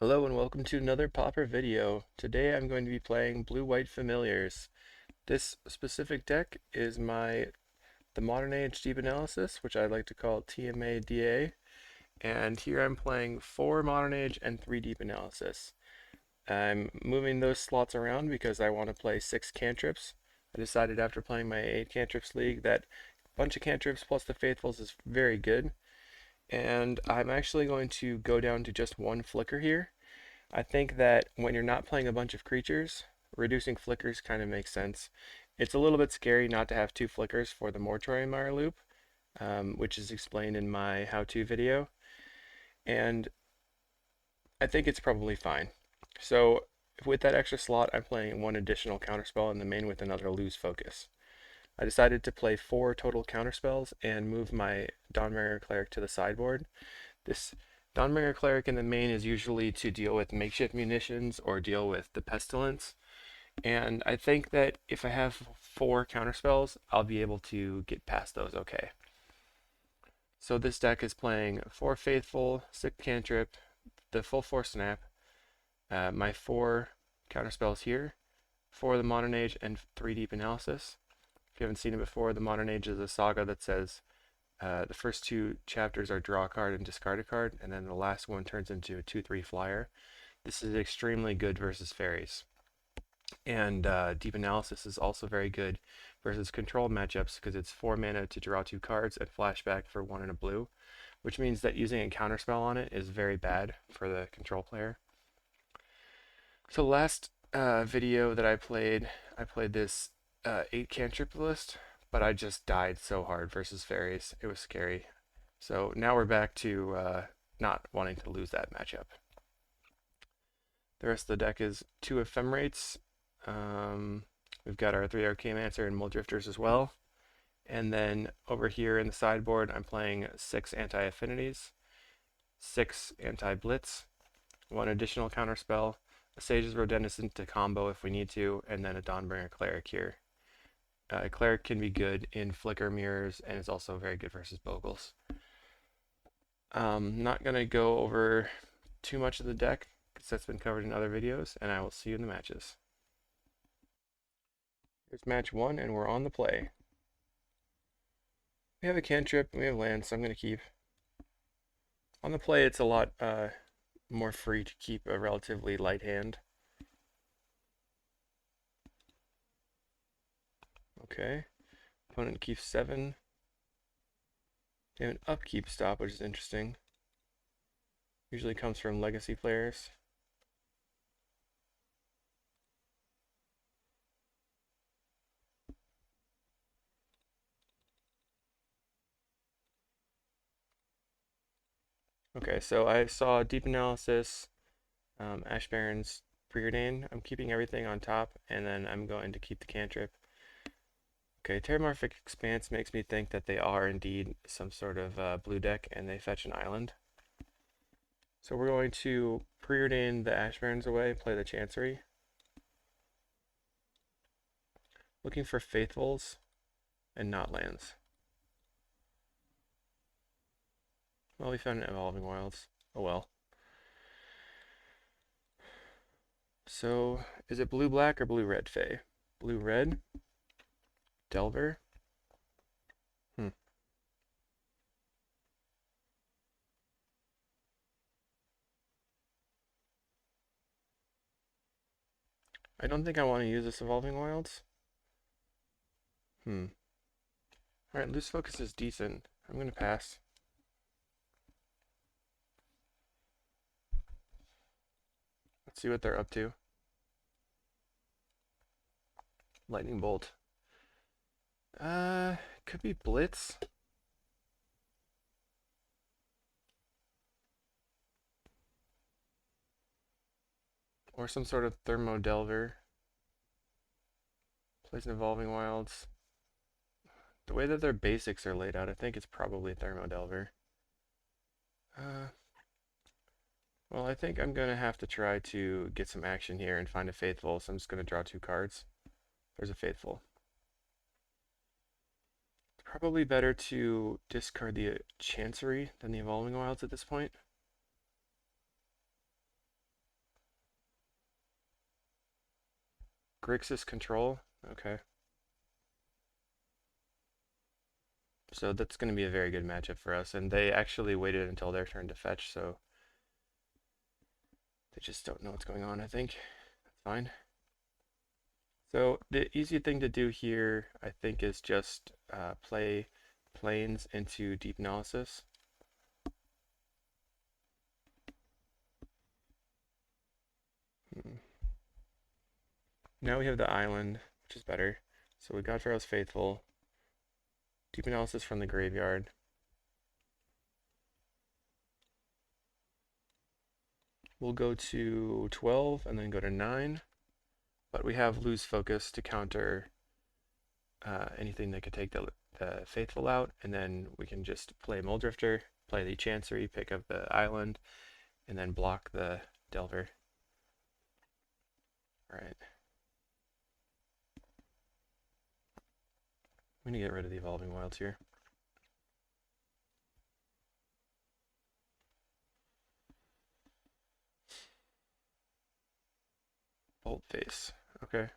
Hello and welcome to another Pauper video. Today I'm going to be playing Blue-White Familiars. This specific deck is the Modern Age Deep Analysis, which I like to call TMA-DA, and here I'm playing 4 Modern Age and 3 Deep Analysis. I'm moving those slots around because I want to play 6 cantrips. I decided after playing my 8 cantrips league that a bunch of cantrips plus the Faithfuls is very good, and I'm actually going to go down to just 1 flicker here. I think that when you're not playing a bunch of creatures, reducing flickers kind of makes sense. It's a little bit scary not to have 2 flickers for the Mortuary Mire loop, which is explained in my how-to video, and I think it's probably fine. So with that extra slot, I'm playing 1 additional counterspell in the main with another lose focus. I decided to play 4 total counterspells and move my Dawnbringer Cleric to the sideboard. This Dawnbringer Cleric in the main is usually to deal with makeshift munitions or deal with the pestilence, and I think that if I have 4 counterspells, I'll be able to get past those okay. So this deck is playing 4 Faithful, 6 Cantrip, the full 4 Snap, my 4 counterspells here, 4 the Modern Age, and 3 Deep Analysis. If you haven't seen it before, the Modern Age is a saga that says the first 2 chapters are draw a card and discard a card, and then the last one turns into a 2/3 flyer. This is extremely good versus fairies. And Deep Analysis is also very good versus control matchups because it's 4 mana to draw 2 cards and flashback for 1 and a blue, which means that using a counterspell on it is very bad for the control player. So last video that I played this 8 cantrip list, but I just died so hard versus fairies. It was scary. So now we're back to not wanting to lose that matchup. The rest of the deck is 2 Ephemerates. We've got our 3 Archaeomancer and Mulldrifters as well. And then over here in the sideboard, I'm playing 6 Anti-Affinities, 6 Anti-Blitz, 1 additional counterspell, a Sage's Rodentissant to combo if we need to, and then a Dawnbringer Cleric here. Cleric can be good in Flicker Mirrors, and it's also very good versus Bogles. Not going to go over too much of the deck, because that's been covered in other videos, and I will see you in the matches. Here's match 1, and we're on the play. We have a cantrip, and we have lands, so I'm going to keep. On the play, it's a lot more free to keep a relatively light hand. Okay. Opponent keeps 7. They have an upkeep stop, which is interesting. Usually comes from legacy players. Okay, so I saw Deep Analysis, Ash Baron's Preordain. I'm keeping everything on top, and then I'm going to keep the cantrip. Okay, Terramorphic Expanse makes me think that they are indeed some sort of blue deck, and they fetch an island. So we're going to Preordain the Ash Barons away, play the Chancery. Looking for Faithfuls and not lands. Well, we found an Evolving Wilds. Oh well. So, is it blue-black or blue-red, Fae? Blue-red? Delver? I don't think I want to use this Evolving Wilds. Alright, Loose Focus is decent. I'm going to pass. Let's see what they're up to. Lightning Bolt. Could be Blitz. Or some sort of Thermo Delver. Plays an Evolving Wilds. The way that their basics are laid out, I think it's probably Thermo Delver. Well, I think I'm going to have to try to get some action here and find a Faithful, so I'm just going to draw 2 cards. There's a Faithful. It's probably better to discard the Chancery than the Evolving Wilds at this point. Grixis control. Okay. So that's going to be a very good matchup for us. And they actually waited until their turn to fetch, so they just don't know what's going on, I think. That's fine. So the easy thing to do here, I think, is just play planes into deep analysis. Now we have the island, which is better. So we got Pharaoh's Faithful. Deep analysis from the graveyard. We'll go to 12 and then go to 9. But we have lose focus to counter anything that could take the Faithful out. And then we can just play Muldrifter, play the Chancery, pick up the island, and then block the Delver. Alright. I'm going to get rid of the Evolving Wilds here. Bolt Face. Okay.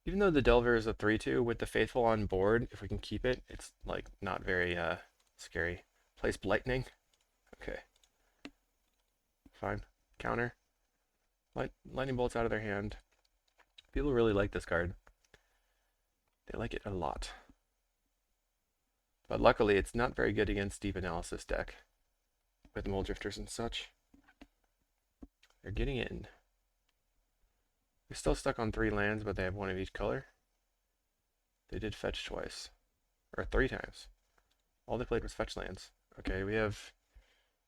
Even though the Delver is a 3-2, with the Faithful on board, if we can keep it, it's like not very scary. Place Lightning. Okay. Fine. Counter. Lightning bolts out of their hand. People really like this card. They like it a lot. But luckily, it's not very good against deep analysis deck with Muldrifters and such. They're getting in. They're still stuck on 3 lands, but they have 1 of each color. They did fetch twice. Or 3 times. All they played was fetch lands. Okay, we have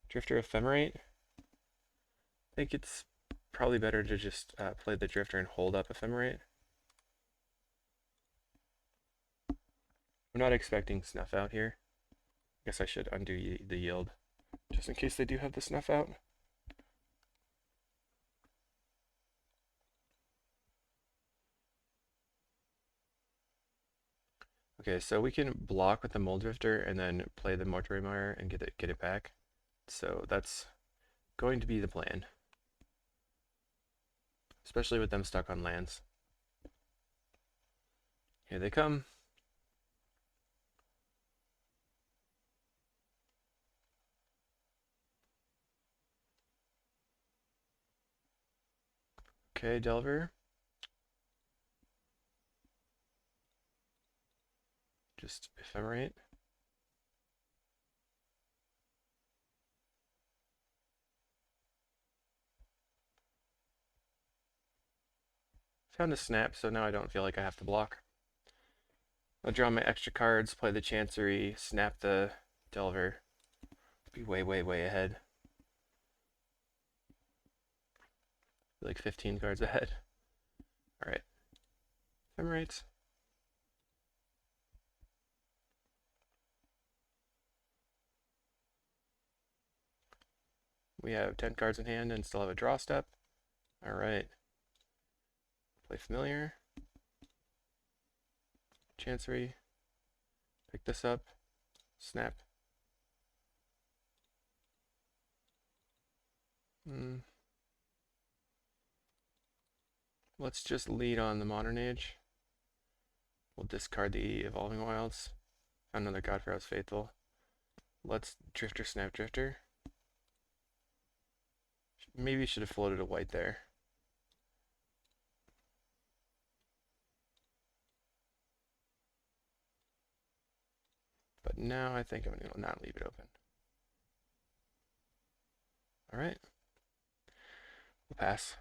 Drifter Ephemerate. I think it's probably better to just play the Drifter and hold up Ephemerate. I'm not expecting Snuff out here. I guess I should undo the yield, just in case they do have the Snuff out. Okay, so we can block with the Muldrifter and then play the Mortuary Mire and get it back. So that's going to be the plan. Especially with them stuck on lands. Here they come. Okay, Delver. Just Ephemerate. Found a snap, so now I don't feel like I have to block. I'll draw my extra cards, play the Chancery, snap the Delver. Be way, way, way ahead. Be like 15 cards ahead. Alright. Ephemerates. We have 10 cards in hand and still have a draw step. Alright. Play Familiar. Chancery. Pick this up. Snap. Let's just lead on the Modern Age. We'll discard the Evolving Wilds. Found another God Pharaoh's Faithful. Let's Drifter, Snap Drifter. Maybe should have floated a white there. But now I think I'm going to not leave it open. Alright. We'll pass.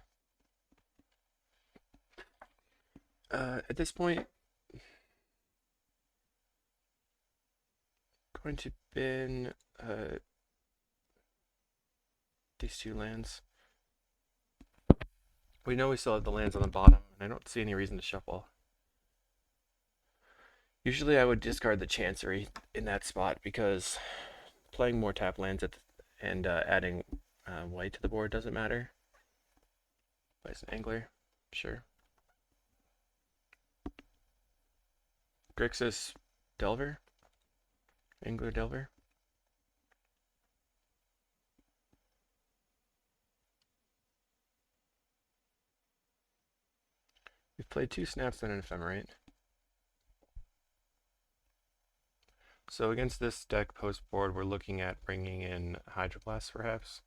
At this point, going to bin these 2 lands. We know we still have the lands on the bottom, and I don't see any reason to shuffle. Usually I would discard the Chancery in that spot because playing more tap lands and adding white to the board doesn't matter. Plays an Angler, sure. Grixis Delver. Angler Delver. We've played 2 snaps and an ephemerate. So against this deck post board, we're looking at bringing in Hydroblast perhaps.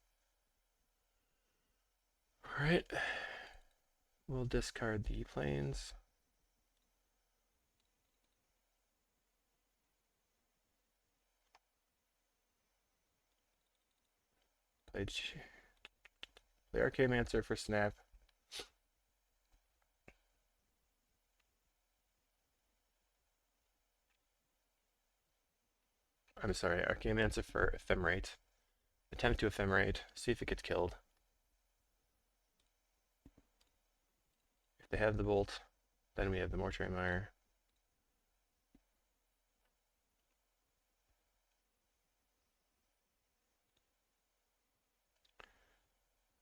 Alright, we'll discard the planes. Play Archaeomancer for snap. I'm sorry, Archaeomancer for ephemerate. Attempt to ephemerate, see if it gets killed. If they have the bolt, then we have the Mortuary Mire.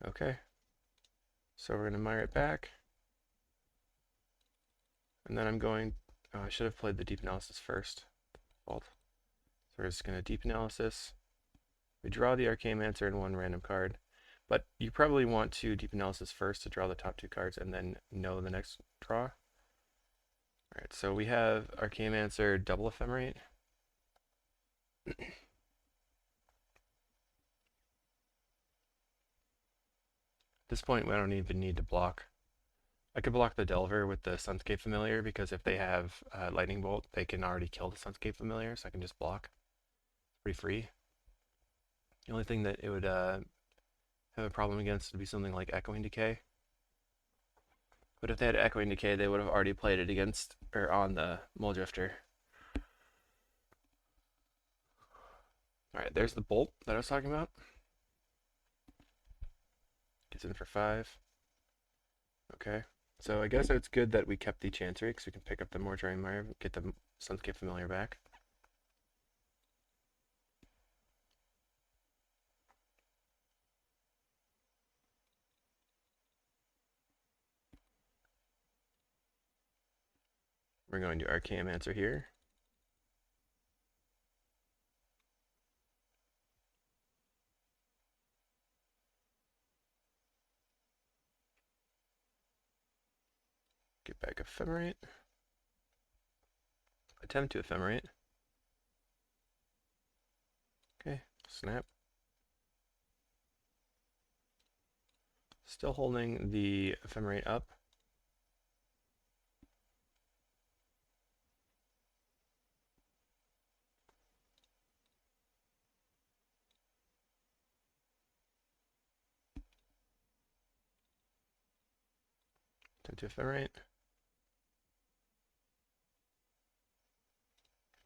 Okay, so we're going to mire it back. And then I'm going, oh, I should have played the Deep Analysis first. Fault. So we're just going to Deep Analysis. We draw the Archaeomancer and 1 random card. But you probably want to Deep Analysis first to draw the top 2 cards and then know the next draw. Alright, so we have Archaeomancer double ephemerate. At this point, we don't even need to block. I could block the Delver with the Sunscape Familiar because if they have Lightning Bolt, they can already kill the Sunscape Familiar, so I can just block. It's pretty free. The only thing that it would have a problem against would be something like Echoing Decay. But if they had Echoing Decay, they would have already played it against or on the Muldrifter. Alright, there's the Bolt that I was talking about. Gets in for 5. Okay. So I guess it's good that we kept the Chancery because we can pick up the Mortuary Mire, get the Sunscape Familiar back. We're going to Archaeomancer here. Get back Ephemerate. Attempt to Ephemerate. Okay, snap. Still holding the Ephemerate up. Attempt to Ephemerate.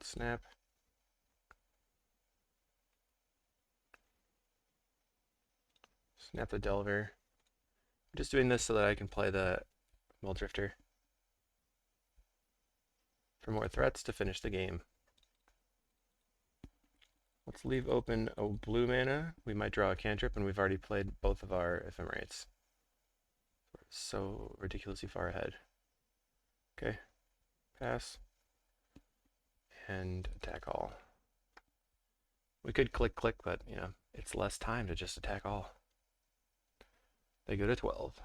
Snap. Snap the Delver. I'm just doing this so that I can play the Muldrifter for more threats to finish the game. Let's leave open a blue mana. We might draw a cantrip, and we've already played both of our Ephemerates. We're so ridiculously far ahead. Okay, pass. And attack all. We could click, but, you know, it's less time to just attack all. They go to 12.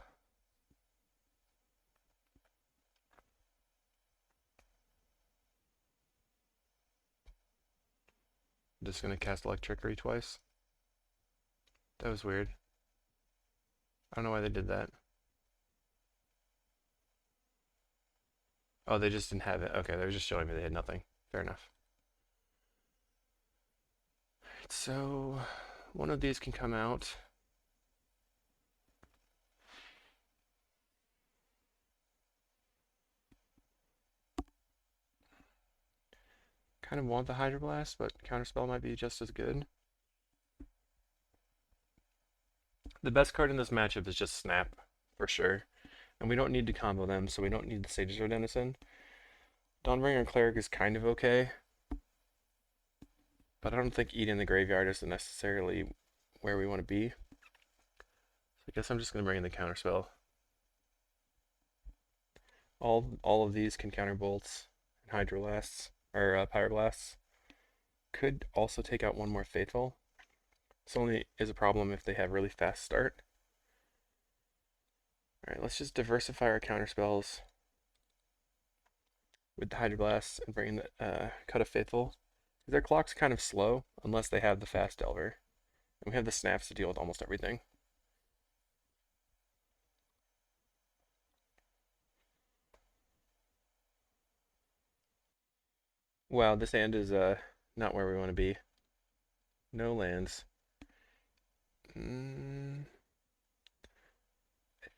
I'm just going to cast Electrickery twice. That was weird. I don't know why they did that. Oh, they just didn't have it. Okay, they were just showing me they had nothing. Fair enough. Alright, so one of these can come out. Kind of want the Hydroblast, but Counterspell might be just as good. The best card in this matchup is just Snap, for sure. And we don't need to combo them, so we don't need the Sage's Road Denizen. Dawnbringer Cleric is kind of okay, but I don't think eating the graveyard is necessarily where we want to be. So I guess I'm just going to bring in the Counterspell. All of these can counter bolts and Hydrolasts, or Pyroblasts. Could also take out one more Faithful. This only is a problem if they have really fast start. Alright, let's just diversify our counterspells with the Hydroblast and bring the Cut of Faithful. Their clock's kind of slow unless they have the fast Delver. And we have the snaps to deal with almost everything. Wow, this hand is not where we want to be. No lands. I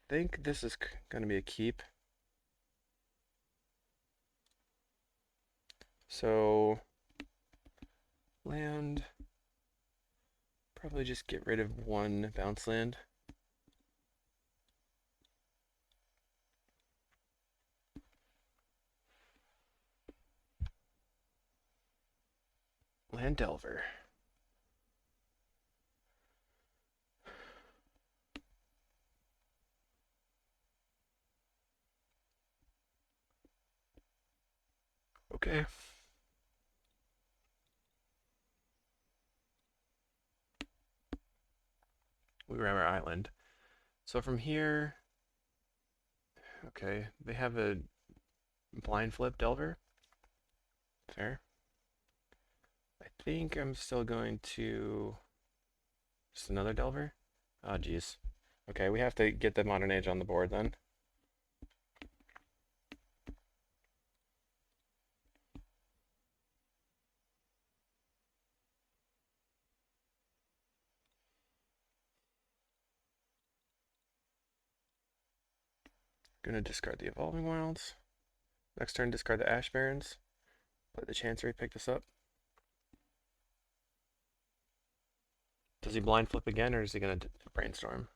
think this is going to be a keep. So, land. Probably just get rid of one bounce land. Land Delver. Okay. We grab our island. So from here, okay, they have a blind flip Delver. Fair. I think I'm still going to just another Delver. Oh, geez. Okay, we have to get the Modern Age on the board then. Gonna discard the Evolving Wilds. Next turn, discard the Ash Barrens. Play the Chancery, pick this up. Does he blind flip again, or is he gonna brainstorm?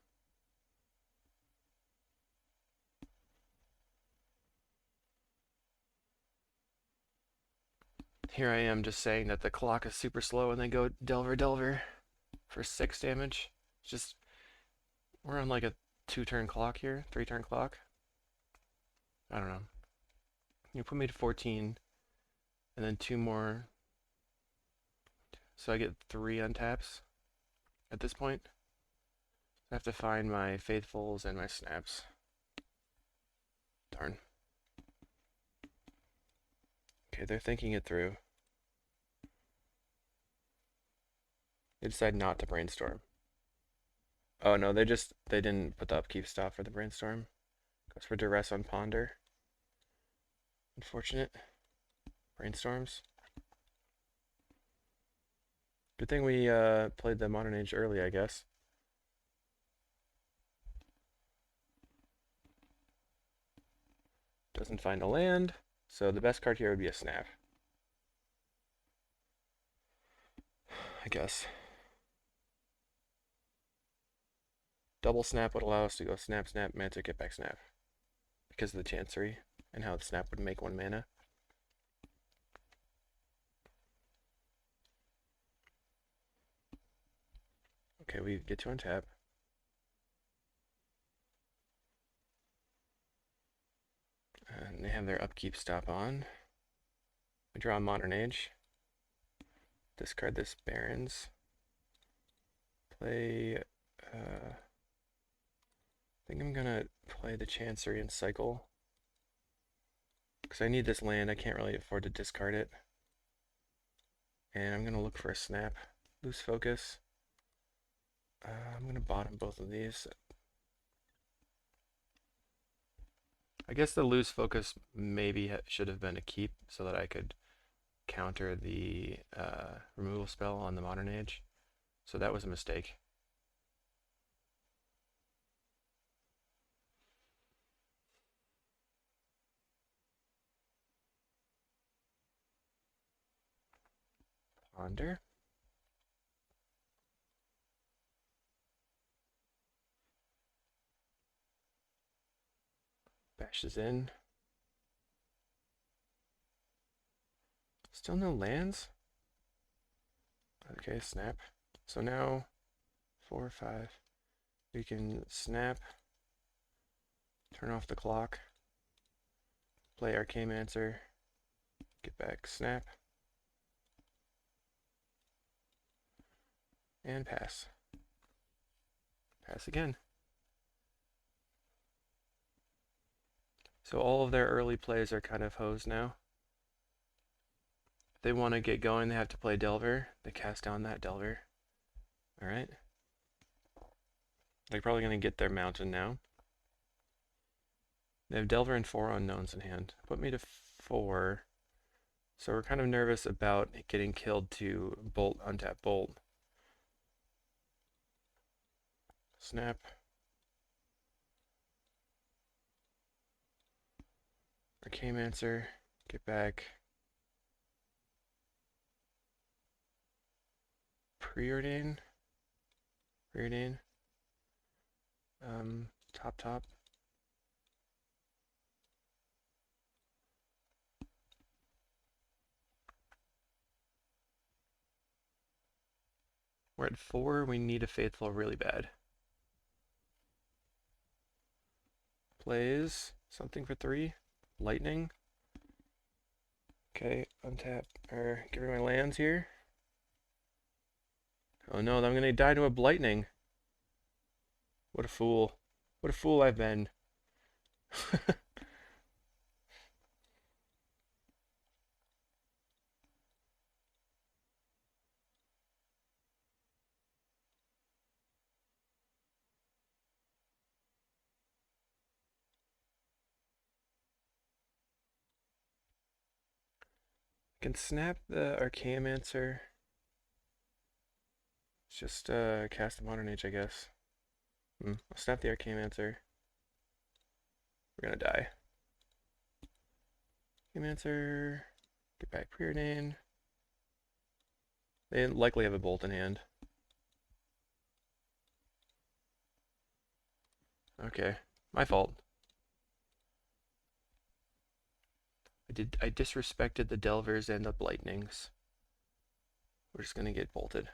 Here I am just saying that the clock is super slow and they go Delver Delver for 6 damage. It's just, we're on like a 2-turn clock here, 3-turn clock. I don't know. You put me to 14 and then 2 more. So I get 3 untaps at this point. I have to find my Faithfuls and my Snaps. Darn. Okay, they're thinking it through. They decide not to brainstorm. Oh no, they didn't put the upkeep stop for the brainstorm. Goes for duress on Ponder. Unfortunate. Brainstorms. Good thing we played the Modern Age early, I guess. Doesn't find a land, so the best card here would be a Snap. I guess. Double Snap would allow us to go Snap, Snap, Mantic, get back Snap. Because of the Chancery and how the Snap would make 1 mana. Okay, we get to untap. And they have their upkeep stop on. We draw a Modern Age. Discard this Barrens. Play, I think I'm gonna play the Chancery and cycle. Because I need this land, I can't really afford to discard it. And I'm gonna look for a Snap. Loose Focus. I'm gonna bottom both of these. I guess the Loose Focus maybe should have been a keep so that I could counter the removal spell on the Modern Age. So that was a mistake. Ponder. Bashes in. Still no lands? Okay, snap. So now, 4 or 5. We can snap, turn off the clock, play Arcane Answer, get back snap. and pass. Pass again. So all of their early plays are kind of hosed now. If they want to get going, they have to play Delver. They cast down that Delver. Alright. They're probably going to get their mountain now. They have Delver and 4 unknowns in hand. Put me to 4. So we're kind of nervous about getting killed to Bolt, untap Bolt. Snap. Arcane-Mancer. Get back. Preordain. Preordain. Top. We're at 4. We need a Faithful really bad. Plays something for 3. Lightning. Okay, untap, or get rid of my lands here. Oh no, I'm gonna die to a Blightning. What a fool. What a fool I've been. I can snap the Archaeomancer. Just cast a Modern Age, I guess. I'll snap the Archaeomancer. We're gonna die. Archaeomancer. Get back Preordain. They likely have a Bolt in hand. Okay, my fault. I disrespected the Delvers and the Blightnings. We're just gonna get bolted.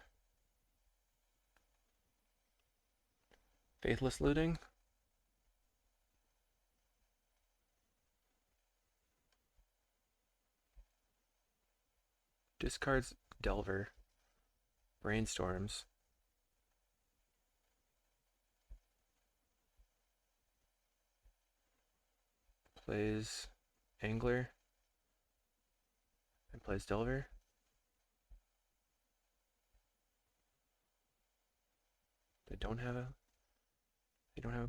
Faithless Looting. Discards Delver. Brainstorms. Plays Angler. And plays Delver. They don't have a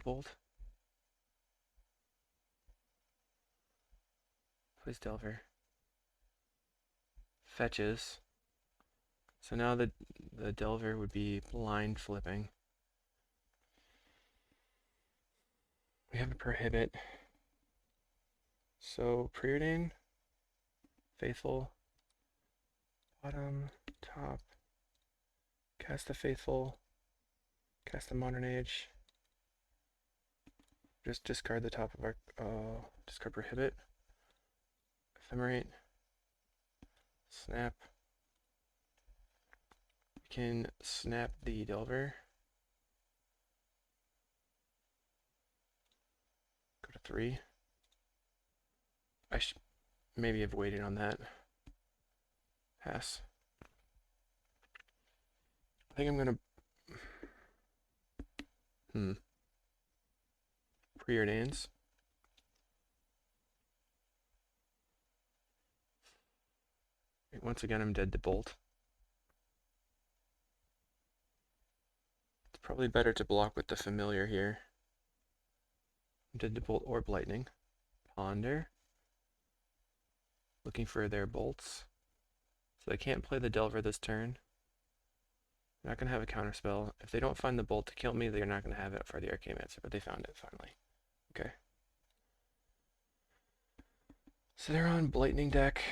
Bolt. Plays Delver. Fetches. So now the Delver would be blind flipping. We have a Prohibit. So Preordain, Faithful, bottom, top, cast the Faithful, cast the Modern Age. Just discard the top of our discard Prohibit, Ephemerate, snap. We can snap the Delver. Go to 3. I should maybe have waited on that. Pass. I think I'm gonna Preordains. Once again, I'm dead to Bolt. It's probably better to block with the Familiar here. I'm dead to Bolt or Blightning. Ponder. Looking for their bolts. So they can't play the Delver this turn. They're not going to have a counterspell. If they don't find the bolt to kill me, they're not going to have it for the Archaeomancer, but they found it finally. Okay. So they're on Blightning deck,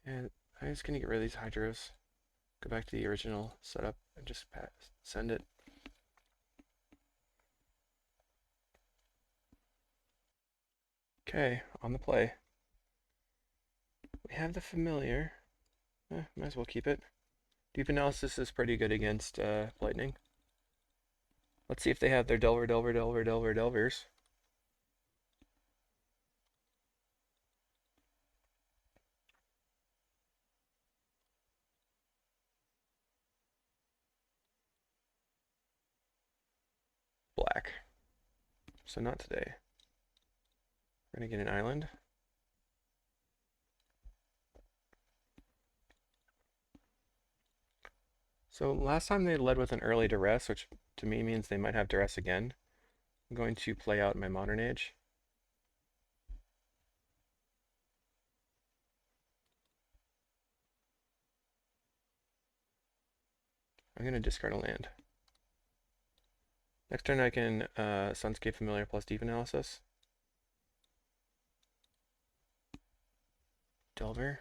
and I'm just going to get rid of these Hydros. Go back to the original setup and just send it. Okay, on the play. We have the Familiar. Might as well keep it. Deep Analysis is pretty good against Lightning. Let's see if they have their Delvers. black. So not today. We're going to get an island. So last time they led with an early duress, which to me means they might have duress again. I'm going to play out my Modern Age. I'm going to discard a land. Next turn I can Sunscape Familiar plus Deep Analysis. Delver.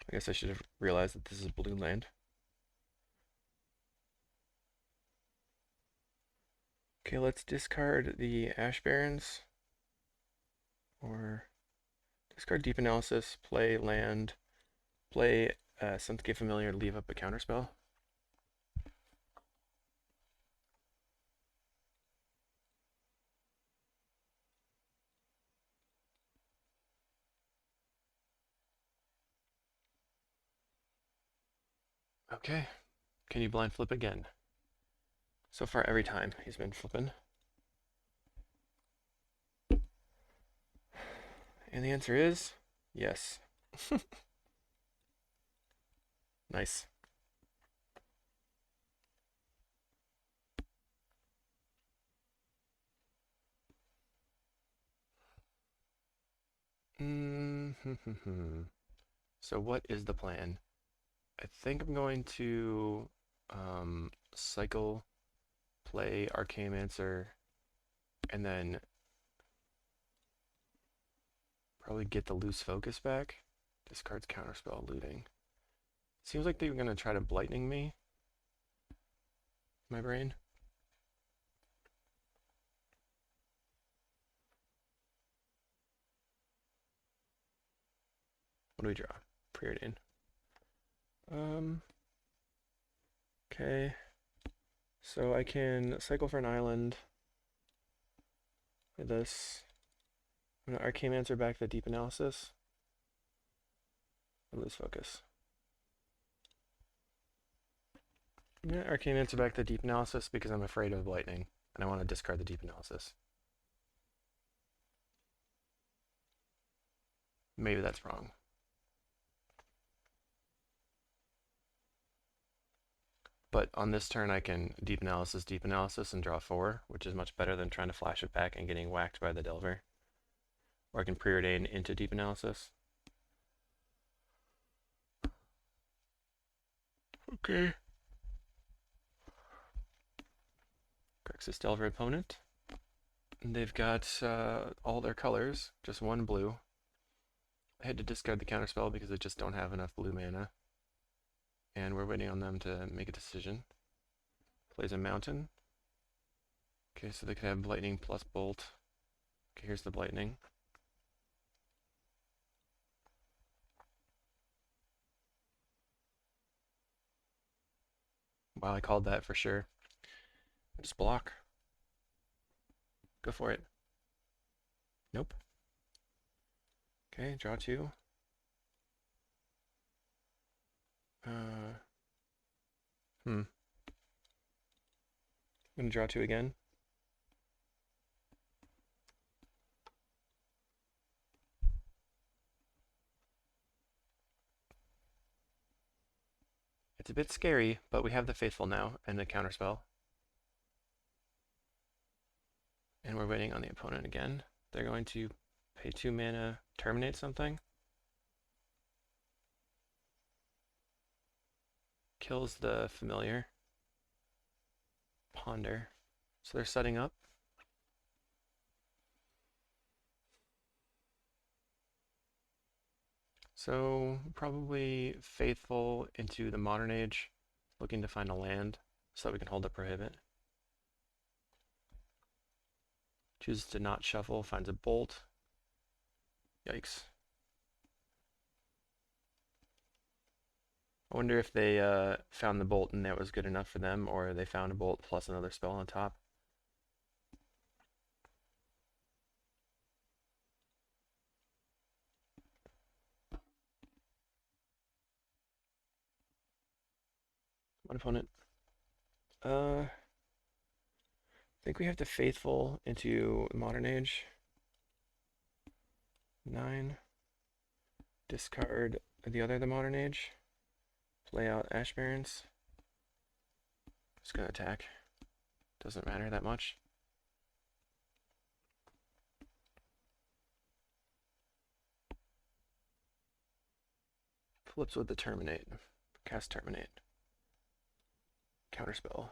I guess I should have realized that this is blue land. Okay, let's discard the Ash Barrens. Or discard Deep Analysis, play land, play Sunscape Familiar, leave up a counterspell. Okay, can you blind flip again? So far every time he's been flipping. And the answer is yes. Nice. So what is the plan? I think I'm going to cycle, play Archaeomancer, and then probably get the loose focus back. Discards counterspell, looting. Seems like they were going to try to Blightning me. My brain. What do we draw? Preordain. Okay. So I can cycle for an island. With this. I'm going to Archaeomancer back the Deep Analysis. I lose focus. I'm going to Archaeomancer back the Deep Analysis because I'm afraid of Lightning, and I want to discard the Deep Analysis. Maybe that's wrong. But on this turn I can Deep Analysis, and draw 4, which is much better than trying to flash it back and getting whacked by the Delver. Or I can Preordain into Deep Analysis. Okay. Grixis Delver opponent. And they've got all their colors, just one blue. I had to discard the counterspell because they just don't have enough blue mana. And we're waiting on them to make a decision. Plays a mountain. Okay, so they could have Lightning plus Bolt. Okay, here's the Lightning. Wow, I called that for sure. Just block. Go for it. Nope. Okay, draw 2. I'm gonna draw 2 again. It's a bit scary, but we have the Faithful now and the counterspell. And we're waiting on the opponent again. They're going to pay 2 mana, terminate something. Kills the familiar. Ponder. So they're setting up. So probably Faithful into the Modern Age, looking to find a land so that we can hold up Prohibit. Chooses to not shuffle, finds a Bolt. Yikes. I wonder if they found the Bolt and that was good enough for them, or they found a Bolt plus another spell on top. One opponent. I think we have to Faithful into Modern Age. 9. Discard the other the Modern Age. Play out Ash Barrens. Just gonna attack. Doesn't matter that much. Flips with the Terminate. Cast Terminate. Counterspell.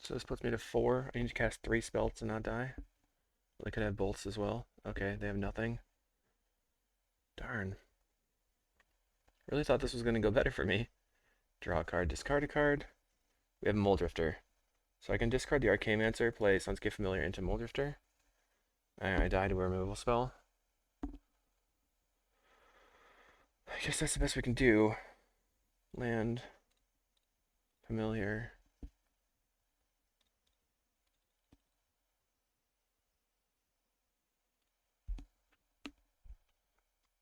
So this puts me to 4. I need to cast 3 spells to not die. They could have bolts as well. Okay, they have nothing. Darn. Really thought this was going to go better for me. Draw a card, discard a card. We have Moldrifter. So I can discard the Arcane-Mancer, play Sunscape Familiar into Moldrifter. I died to a removal spell. I guess that's the best we can do. Land. Familiar.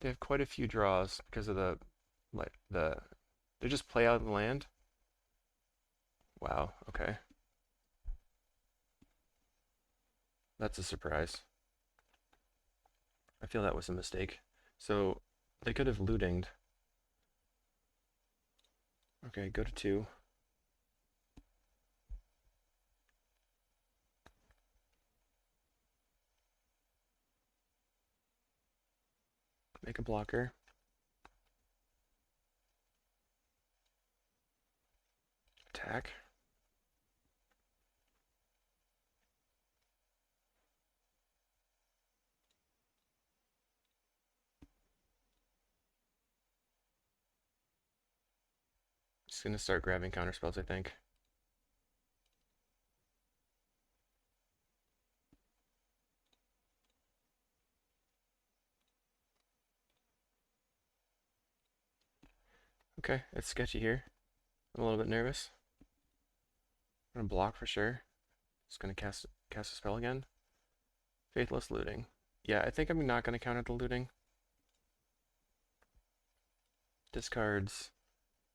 They have quite a few draws because of they just play out the land. Wow, okay. That's a surprise. I feel that was a mistake. So they could have lootinged. Okay, go to 2. Make a blocker. Attack. Just gonna start grabbing counterspells, I think. Okay, it's sketchy here. I'm a little bit nervous. I'm gonna block for sure. Just gonna cast a spell again. Faithless Looting. Yeah, I think I'm not gonna counter the looting. Discards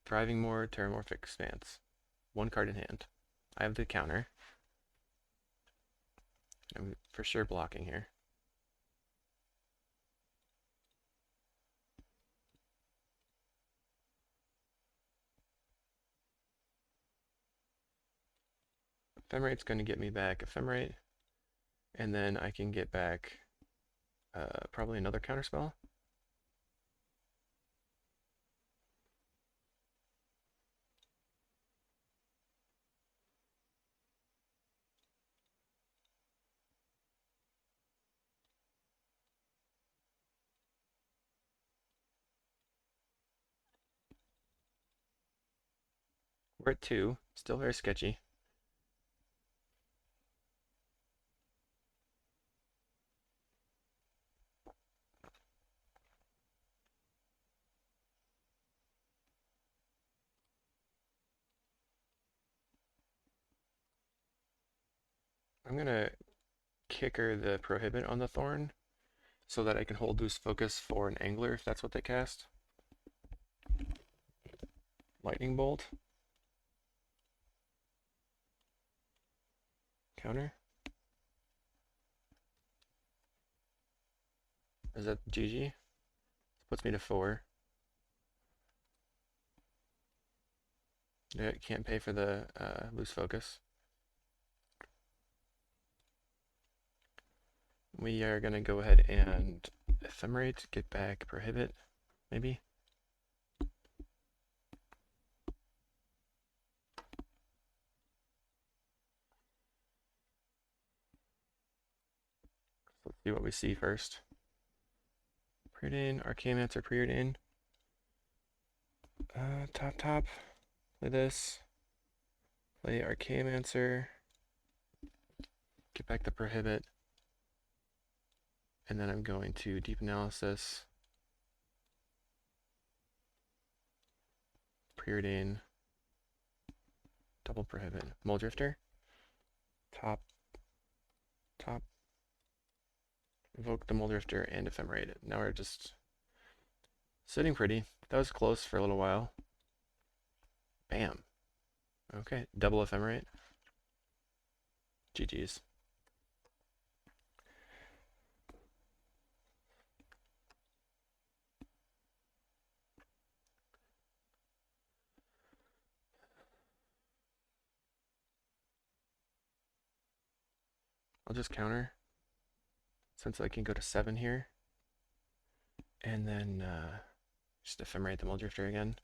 Thriving Moor, Terramorphic Expanse. 1 card in hand. I have the counter. I'm for sure blocking here. Ephemerate's going to get me back Ephemerate, and then I can get back probably another counterspell. We're at 2, still very sketchy. I'm gonna kicker the Prohibit on the Thorn so that I can hold loose focus for an Angler if that's what they cast. Lightning Bolt. Counter. Is that GG? This puts me to 4. Yeah, can't pay for the loose focus. We are going to go ahead and Ephemerate, get back Prohibit, maybe. Let's see what we see first. Preordain, Arcane-Mancer, Preordain. Top. Play this. Play Arcane-Mancer. Get back the Prohibit. And then I'm going to Deep Analysis. Preordain. Double prohibit. Muldrifter. Top. Top. Evoke the Muldrifter and ephemerate it. Now we're just sitting pretty. That was close for a little while. Bam. Okay, double ephemerate. GG's. I'll just counter since I can go to 7 here. And then just ephemerate the Muldrifter again.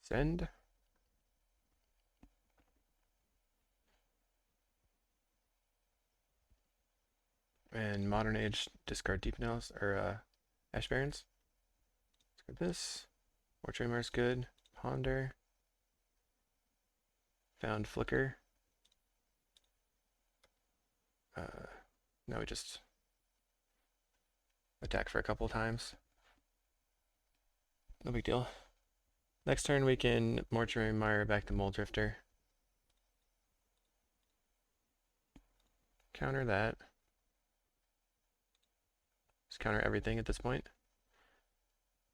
Send. And Modern Age, discard Deep Nails, or Ash Barrens. Discard this. Mortuary Mars good. Ponder. Found Flicker. Now we just attack for a couple times. No big deal. Next turn we can Mortuary Mire back to Muldrifter. Counter that. Just counter everything at this point.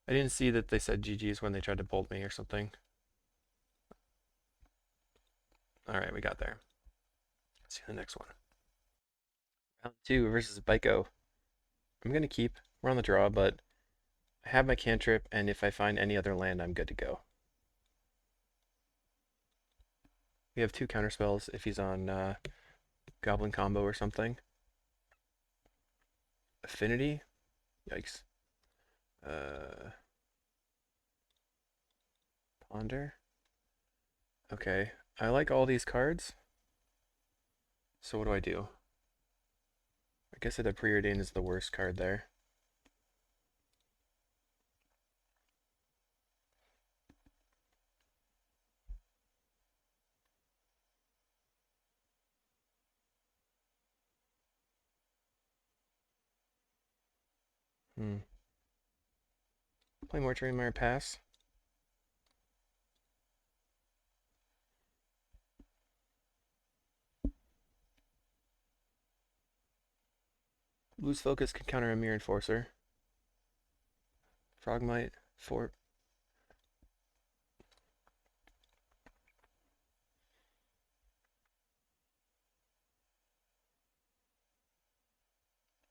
I didn't see that they said GG's when they tried to bolt me or something. Alright, we got there. Let's see the next one. Round 2 versus Byko. I'm going to keep. We're on the draw, but I have my cantrip, and if I find any other land, I'm good to go. We have 2 counterspells if he's on Goblin combo or something. Affinity? Yikes. Ponder? Okay, I like all these cards. So what do? I guess the Preordain is the worst card there. Play Mortuary Mire, pass. Lose focus can counter a Mirror Enforcer. Frogmite, 4.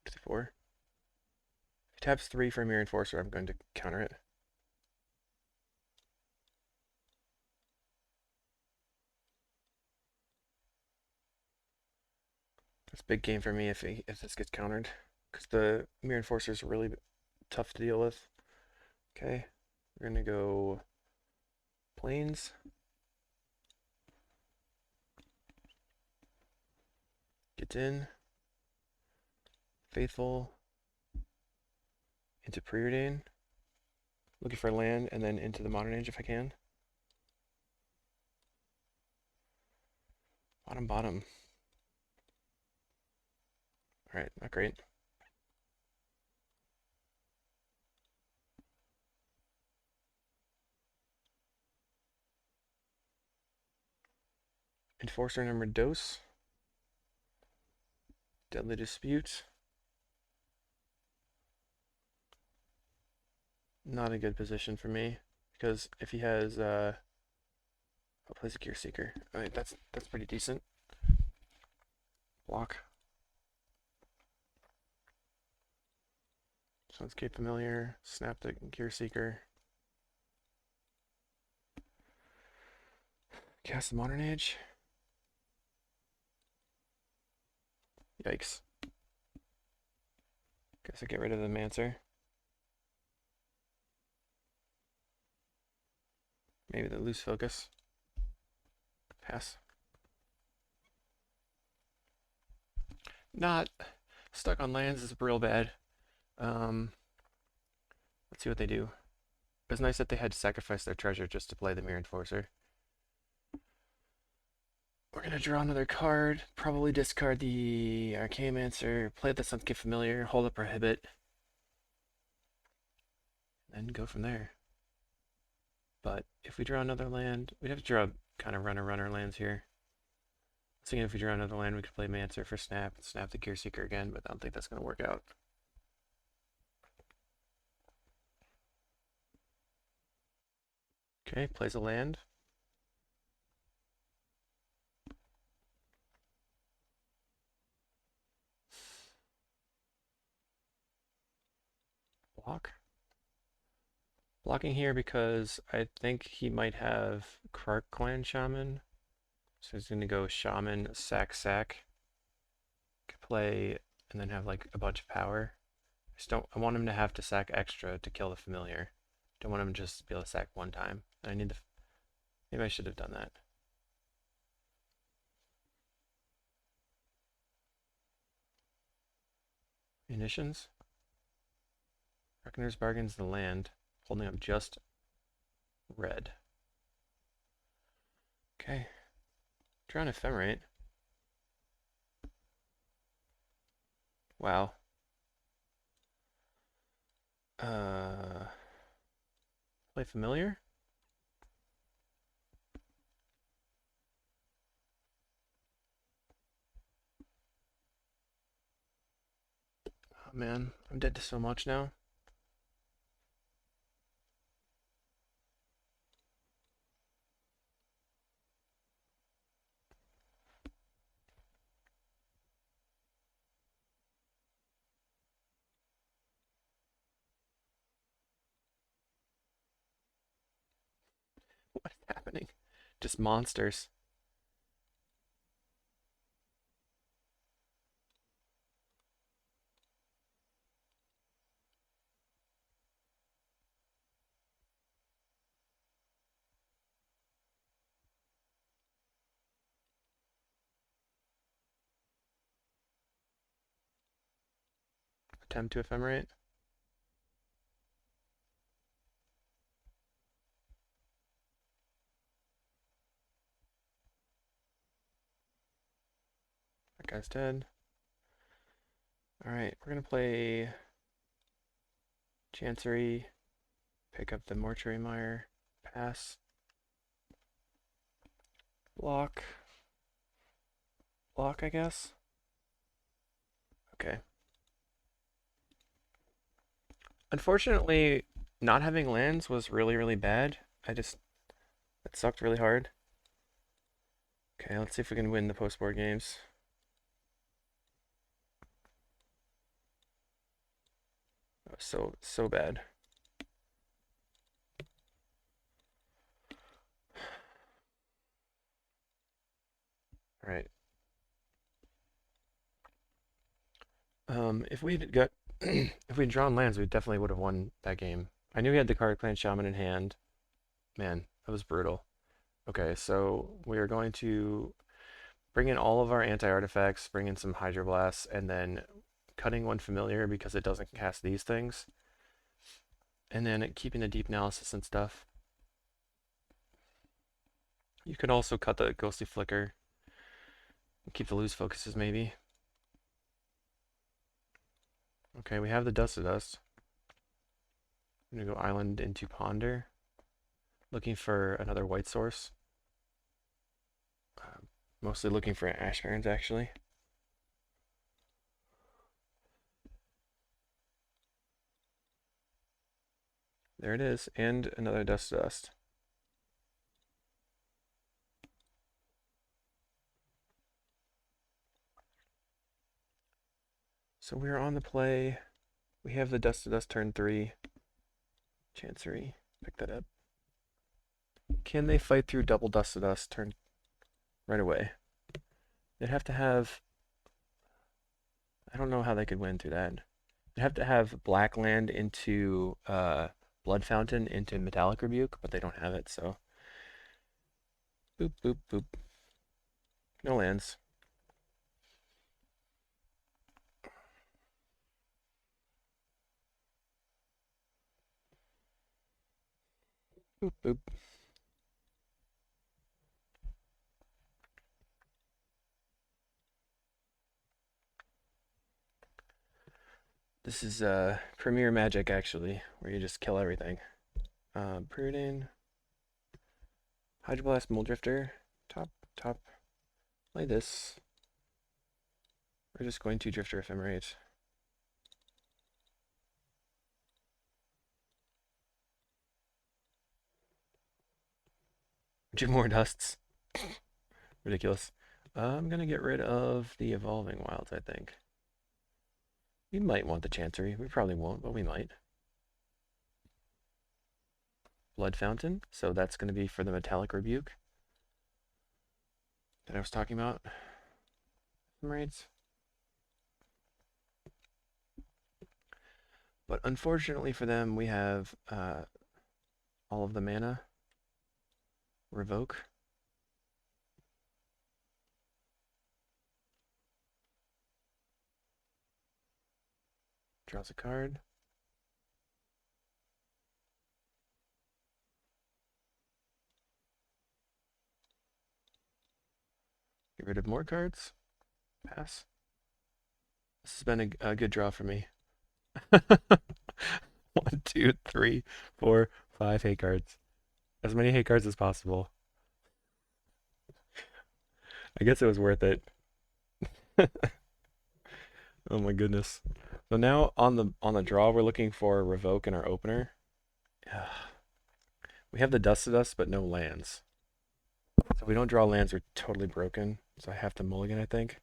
If he taps 3 for a Mirror Enforcer, I'm going to counter it. That's a big game for me if this gets countered, because the Mirror Enforcer is really tough to deal with. Okay, we're gonna go Plains. Gets in. Faithful. Into Preordain. Looking for land, and then into the Modern Age if I can. Bottom. Alright, not great. Enforcer number Dose. Deadly Dispute. Not a good position for me, because if he has I'll play a Gear Seeker. Alright, that's pretty decent. Block. Sunscape Familiar, snap the Gear Seeker. Cast the Modern Age. Yikes. Guess I get rid of the Mancer. Maybe the Loose Focus. Pass. Not stuck on lands is real bad. Let's see what they do. It was nice that they had to sacrifice their treasure just to play the Mirror Enforcer. We're gonna draw another card, probably discard the Archaeomancer, play the Sunken Familiar, hold a Prohibit, and go from there. But if we draw another land, we'd have to draw kind of runner lands here. I was thinking if we draw another land, we could play Mancer for snap and snap the Gear Seeker again, but I don't think that's gonna work out. Okay, plays a land. Block. Blocking here because I think he might have Krark Clan Shaman. So he's gonna go Shaman, sack. Could play and then have like a bunch of power. I want him to have to sack extra to kill the familiar. Don't want him to just be able to sack one time. I need the maybe I should have done that. Munitions. Reckoner's Bargain's the land, holding up just red. Okay. Draw an Ephemerate. Wow. Play familiar? Oh man, I'm dead to so much now. What is happening? Just monsters. Attempt to Ephemerate. That guy's dead. Alright, we're gonna play Chancery, pick up the Mortuary Mire, pass, block, I guess. Okay. Unfortunately, not having lands was really bad. It sucked really hard. Okay, let's see if we can win the post-board games. That was so bad. All right. If we'd got if we'd drawn lands, we definitely would have won that game. I knew he had the Card Clan Shaman in hand. Man, that was brutal. Okay, so we are going to bring in all of our anti-artifacts, bring in some Hydroblasts, and then cutting one familiar because it doesn't cast these things. And then keeping the deep analysis and stuff. You could also cut the Ghostly Flicker. Keep the loose focuses maybe. Okay, we have the Dust to Dust. I'm gonna go Island into Ponder. Looking for another white source. Mostly looking for Ash Barrens actually. There it is, and another Dust to Dust. So we're on the play. We have the Dust to Dust turn 3. Chancery, pick that up. Can they fight through double Dust to Dust turn right away? They'd have to have... I don't know how they could win through that. They'd have to have Black Land into Blood Fountain into Metallic Rebuke, but they don't have it, so... Boop, boop, boop. No lands. Boop, boop. This is Premier Magic, actually, where you just kill everything. Brooding. Hydroblast, Moldrifter. Top. Play this. We're just going to Drifter Ephemerate. Two more dusts. Ridiculous. I'm gonna get rid of the Evolving Wilds, I think. We might want the Chancery. We probably won't, but we might. Blood Fountain. So that's going to be for the Metallic Rebuke that I was talking about. Raids. But unfortunately for them, we have all of the mana. Revoke. Draws a card. Get rid of more cards. Pass. This has been a good draw for me. 1, 2, 3, 4, 5 hate cards. As many hate cards as possible. I guess it was worth it. Oh my goodness. So now on the draw, we're looking for Revoke in our opener. We have the Dust to Dust, but no lands. So if we don't draw lands, we're totally broken. So I have to mulligan, I think.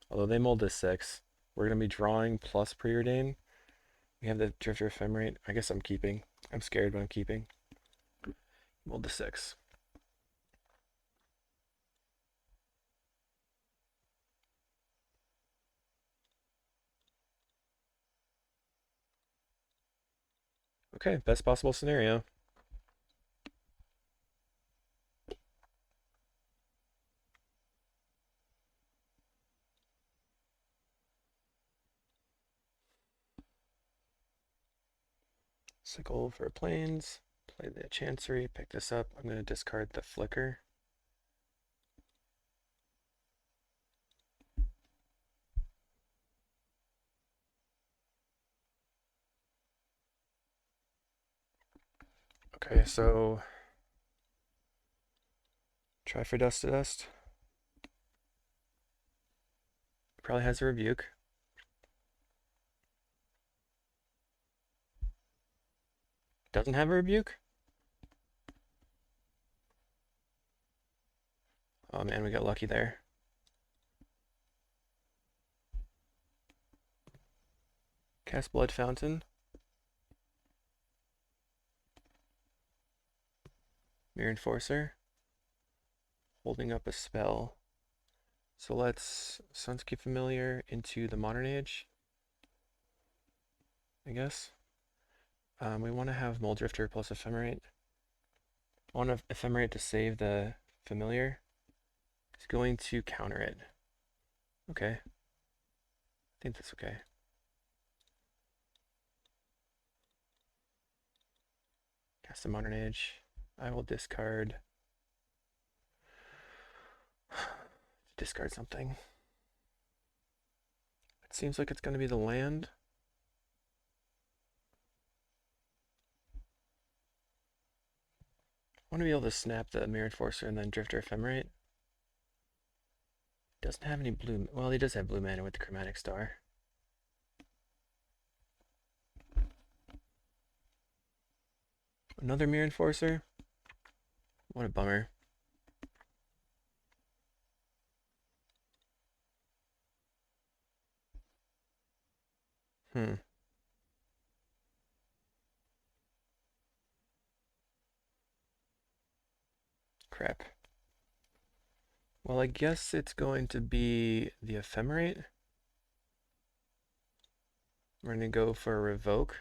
Although they mulled to 6. We're going to be drawing plus Preordain. We have the Drifter Ephemerate. I guess I'm keeping. I'm scared, but I'm keeping. Mulled to 6. Okay, best possible scenario. Sickle for planes. Play the Chancery. Pick this up. I'm going to discard the Flicker. Okay, so try for Dust to Dust. Probably has a Rebuke. Doesn't have a Rebuke? Oh man, we got lucky there. Cast Blood Fountain. Mirror Enforcer. Holding up a spell. So let's Sunscape Familiar into the Modern Age, I guess. We want to have Moldrifter plus Ephemerate. I want Ephemerate to save the Familiar. It's going to counter it. Okay. I think that's okay. Cast the Modern Age. I will discard something. It seems like it's going to be the land. I want to be able to snap the Mirror Enforcer and then Drifter Ephemerate. Doesn't have any blue. Well, he does have blue mana with the Chromatic Star. Another Mirror Enforcer. What a bummer. Crap. Well, I guess it's going to be the Ephemerate. We're going to go for a Revoke.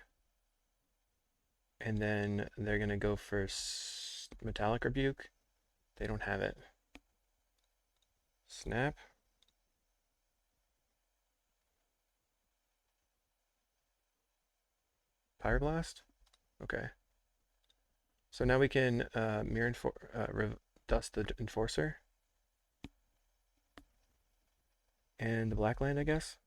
And then they're going to go for Metallic Rebuke. They don't have it. Snap. Pyroblast? Okay. So now we can dust the Enforcer and the black land, I guess.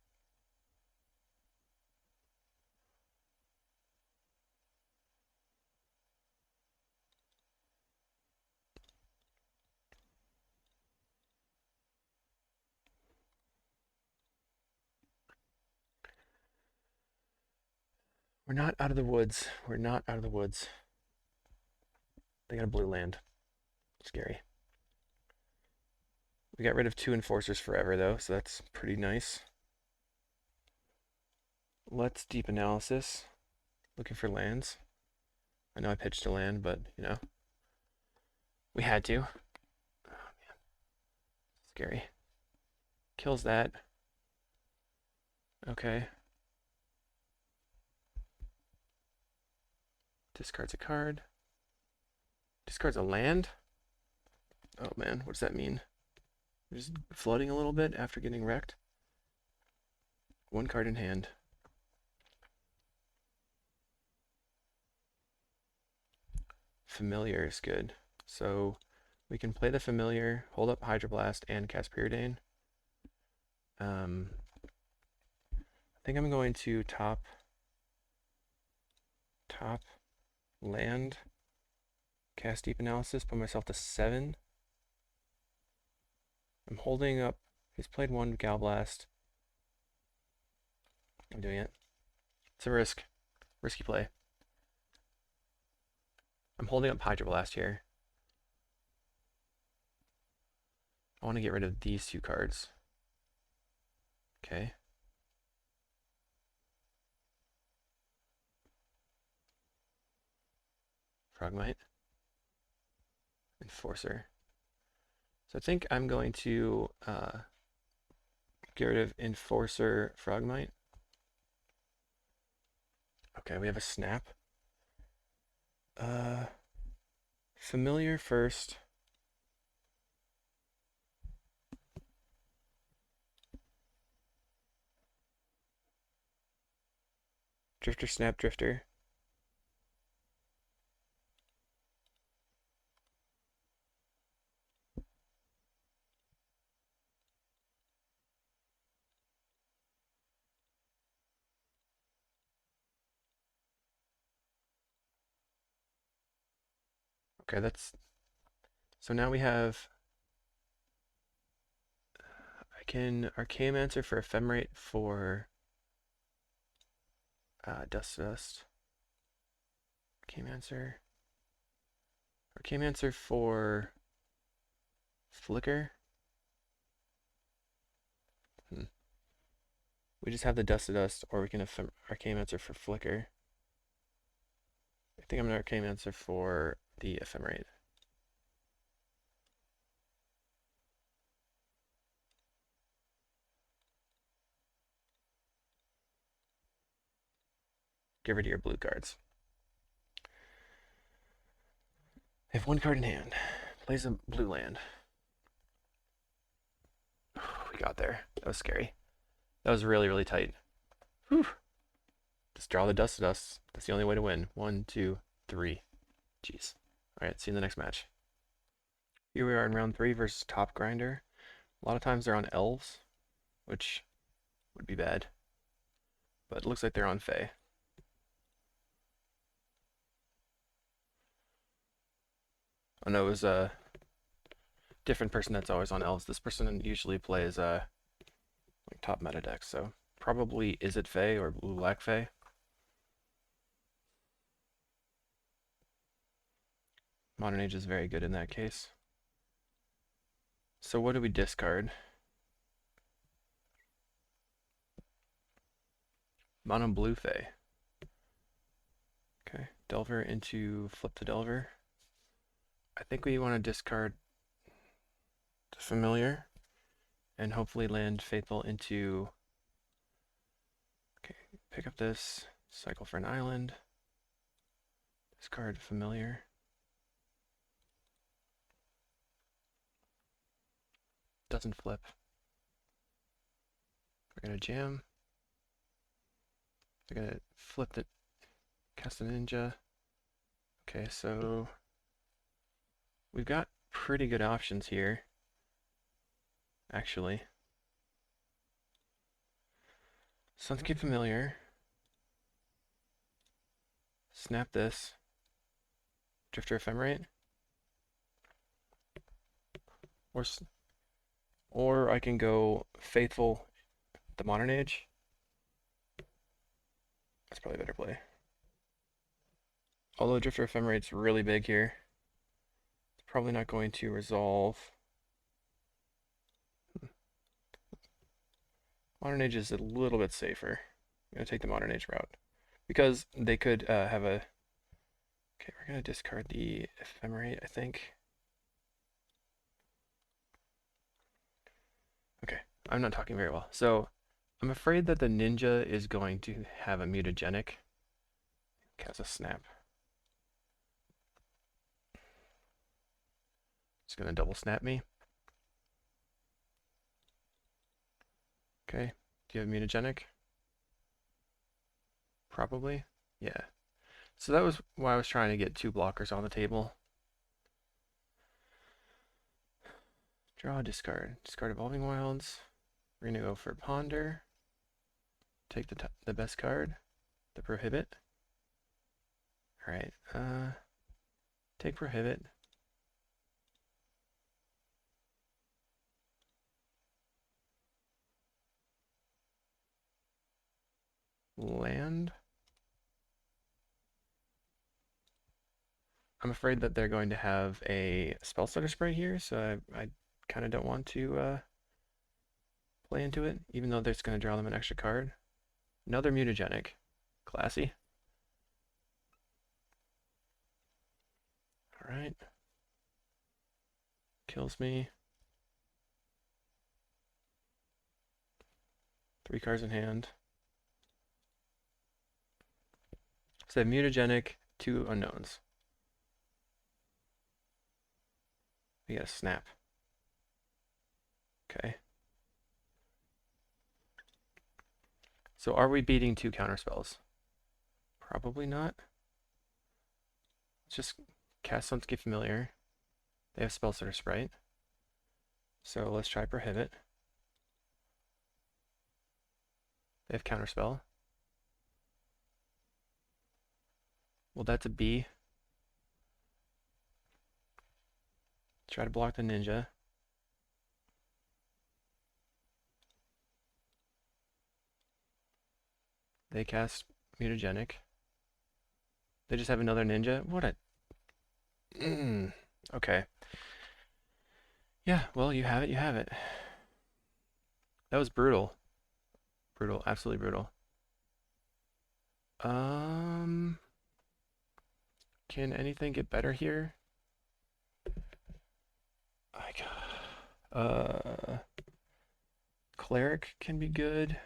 We're not out of the woods. We're not out of the woods. They got a blue land. Scary. We got rid of 2 Enforcers forever, though, so that's pretty nice. Let's deep analysis. Looking for lands. I know I pitched a land, but, you know, we had to. Oh, man. Scary. Kills that. Okay. Discards a card. Discards a land? Oh, man, what does that mean? Just floating a little bit after getting wrecked. 1 card in hand. Familiar is good. So we can play the Familiar, hold up Hydroblast, and cast Preordain. I think I'm going to top land, cast Deep Analysis, put myself to 7. I'm holding up. He's played 1 Galblast. I'm doing it. It's a risk. Risky play. I'm holding up Hydroblast here. I want to get rid of these 2 cards. Okay. Frogmite. Enforcer. So I think I'm going to get rid of Enforcer Frogmite. Okay, we have a snap. Familiar first. Drifter, snap, drifter. Okay, that's... So now we have... I can Archaeomancer for Ephemerate for Dust Dust. Archaeomancer for Flicker. We just have the Dust to Dust, or we can Archaeomancer for Flicker. I think I'm going to Archaeomancer for the Ephemerate. Get rid of your blue cards. I have 1 card in hand. Plays a blue land. We got there. That was scary. That was really, really tight. Whew. Just draw the Dust to Dust. That's the only way to win. 1, 2, 3. Jeez. Alright, see you in the next match. Here we are in round 3 versus Top Grinder. A lot of times they're on elves, which would be bad. But it looks like they're on Fae. Oh no, it was a different person that's always on elves. This person usually plays like top meta decks, so probably is it Fae or blue black Fae? Modern Age is very good in that case. So what do we discard? Mono blue Fae. Okay, Delver into flip to Delver. I think we want to discard the Familiar and hopefully land Faithful into... Okay, pick up this, cycle for an island, discard Familiar. Doesn't flip. We're gonna jam. We're gonna flip the cast a ninja. Okay, so we've got pretty good options here, actually. Sunscape Familiar. Snap this. Drifter Ephemerate. Or I can go Faithful the Modern Age. That's probably a better play. Although Drifter Ephemerate's really big here. It's probably not going to resolve. Modern Age is a little bit safer. I'm going to take the Modern Age route. Because they could have a... Okay, we're going to discard the Ephemerate, I think. Okay, I'm not talking very well. So, I'm afraid that the Ninja is going to have a mutagenic. Cast a Snap. It's going to double snap me. Okay, do you have mutagenic? Probably. Yeah. So that was why I was trying to get 2 blockers on the table. Draw, discard. Discard Evolving Wilds. We're going to go for Ponder. Take the best card. The Prohibit. Alright. Take Prohibit. Land. I'm afraid that they're going to have a Spellstutter Spray here, so I kind of don't want to play into it, even though that's going to draw them an extra card. Another mutagenic. Classy. Alright. Kills me. 3 cards in hand. So they have mutagenic, 2 unknowns. We got a Snap. Okay. So are we beating 2 counterspells? Probably not. Let's just cast Sunscape Familiar. They have Spellstutter Sprite. So let's try Prohibit. They have Counterspell. Well, that's a B. Try to block the Ninja. They cast Mutagenic. They just have another Ninja? What a... Okay. Yeah, well, you have it, you have it. That was brutal. Brutal, absolutely brutal. Can anything get better here? Cleric can be good.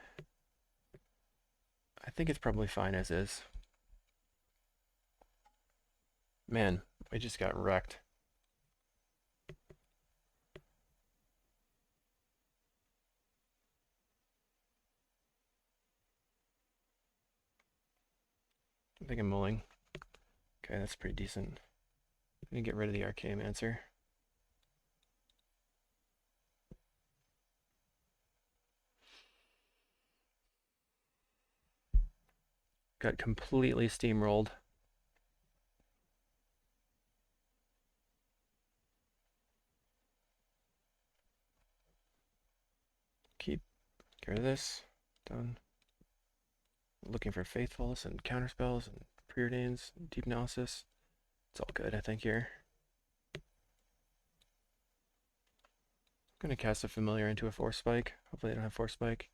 I think it's probably fine as is. Man, we just got wrecked. I think I'm mulling. Okay, that's pretty decent. I'm gonna get rid of the Archaeomancer. Got completely steamrolled. Get rid of this. Done. Looking for Faithfuls and Counterspells and Preordains, Deep Analysis. It's all good, I think, here. I'm gonna cast a Familiar into a Force Spike. Hopefully they don't have Force Spike.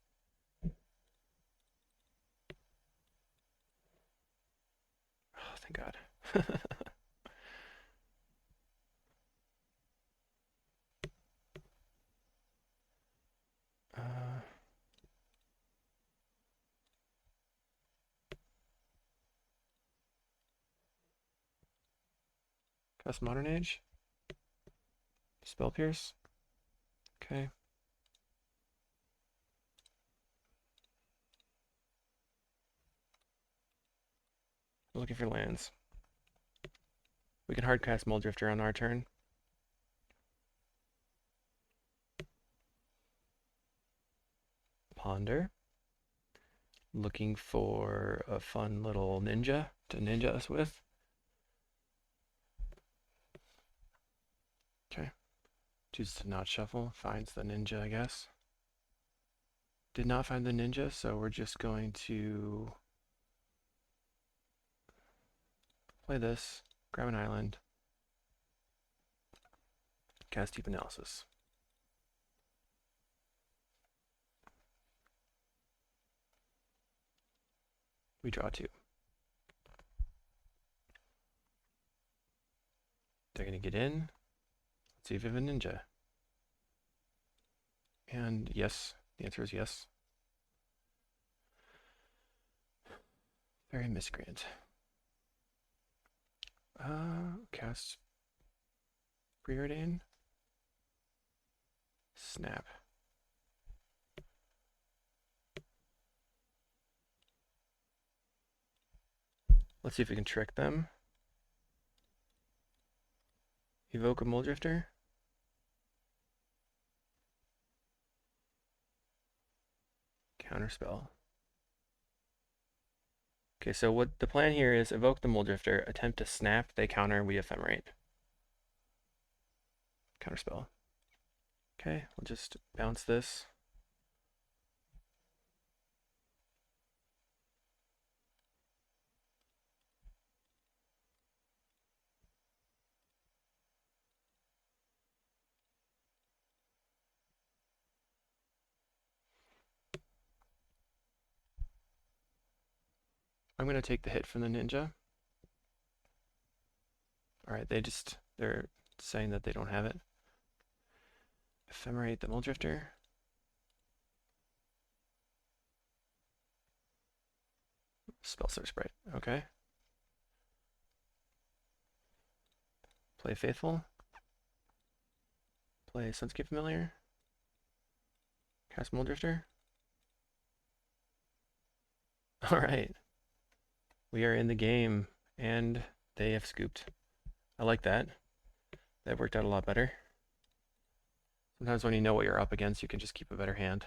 Oh, thank God. Cast Modern Age. Spell Pierce. Okay. Looking for lands. We can hard cast Muldrifter on our turn. Ponder. Looking for a fun little ninja to ninja us with. Okay. Chooses to not shuffle. Finds the ninja, I guess. Did not find the ninja, so we're just going to play this, grab an island, cast Deep Analysis. We draw 2. They're going to get in. Let's see if we have a ninja. And yes, the answer is yes. Very miscreant. Cast Preordain. Snap. Let's see if we can trick them. Evoke a Muldrifter. Counterspell. Okay, so what the plan here is evoke the Muldrifter, attempt to snap, they counter, we ephemerate. Counterspell. Okay, we'll just bounce this. I'm going to take the hit from the ninja. Alright, they're saying that they don't have it. Ephemerate the Muldrifter. Spellslinger Sprite, okay. Play Faithful. Play Sunscape Familiar. Cast Muldrifter. Alright. We are in the game, and they have scooped. I like that. That worked out a lot better. Sometimes when you know what you're up against, you can just keep a better hand.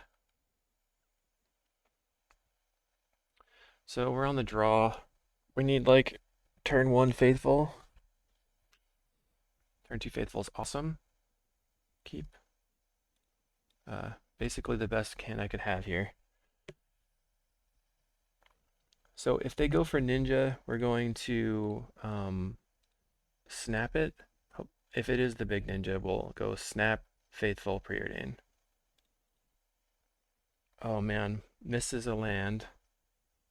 So we're on the draw. We need like turn 1 Faithful. Turn 2 Faithful is awesome. Keep. Basically the best hand I could have here. So if they go for Ninja, we're going to snap it. If it is the big Ninja, we'll go snap, Faithful, Preordain. Oh man, misses a land.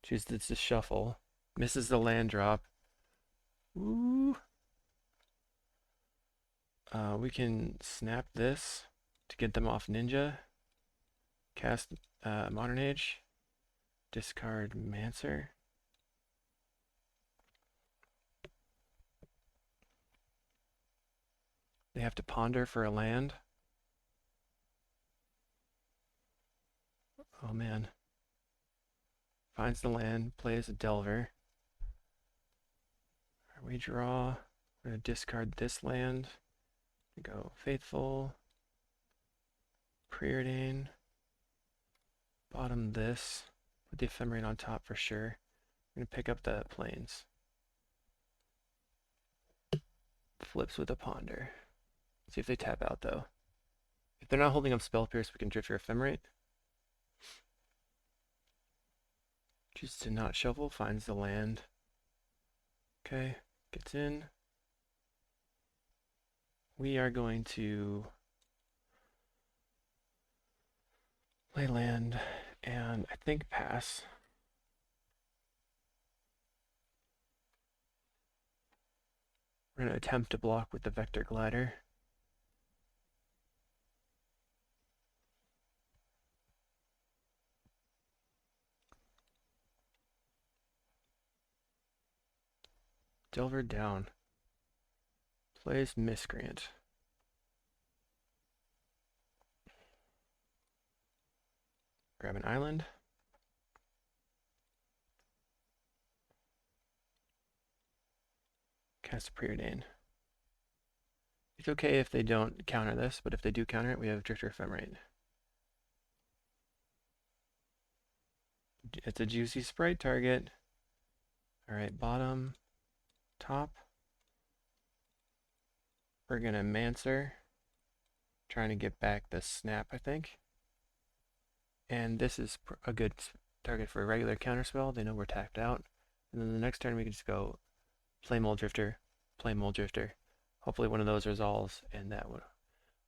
Chooses to shuffle. Misses the land drop. Ooh. We can snap this to get them off Ninja. Cast Modern Age. Discard Mancer. They have to ponder for a land. Oh man. Finds the land, plays a Delver. We draw. We're going to discard this land. We go Faithful. Preordain. Bottom this. Put the Ephemerate on top for sure. We're going to pick up the plains. Flips with a Ponder. See if they tap out though. If they're not holding up Spell Pierce, we can drift your Ephemerate. Chooses to not shuffle, finds the land. Okay, gets in. We are going to play land and I think pass. We're going to attempt to block with the Vector Glider. Delver down. Plays Miscreant. Grab an island. Cast a Preordain. It's okay if they don't counter this, but if they do counter it, we have Drifter Ephemerate. It's a juicy sprite target. Alright, bottom, top. We're gonna Mancer. Trying to get back the snap, I think. And this is a good target for a regular counterspell. They know we're tapped out. And then the next turn we can just go play Mole Drifter, play Mole Drifter. Hopefully one of those resolves, and that would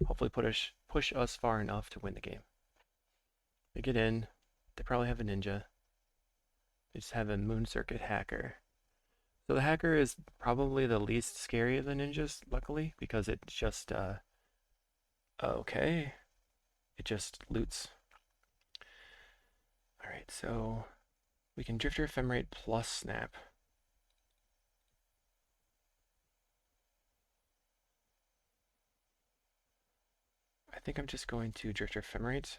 hopefully push us far enough to win the game. They get in. They probably have a ninja. They just have a Moon Circuit hacker. So the hacker is probably the least scary of the ninjas, luckily, because it just, okay. It just loots. Alright, so we can Drifter Ephemerate plus Snap. I think I'm just going to Drifter Ephemerate.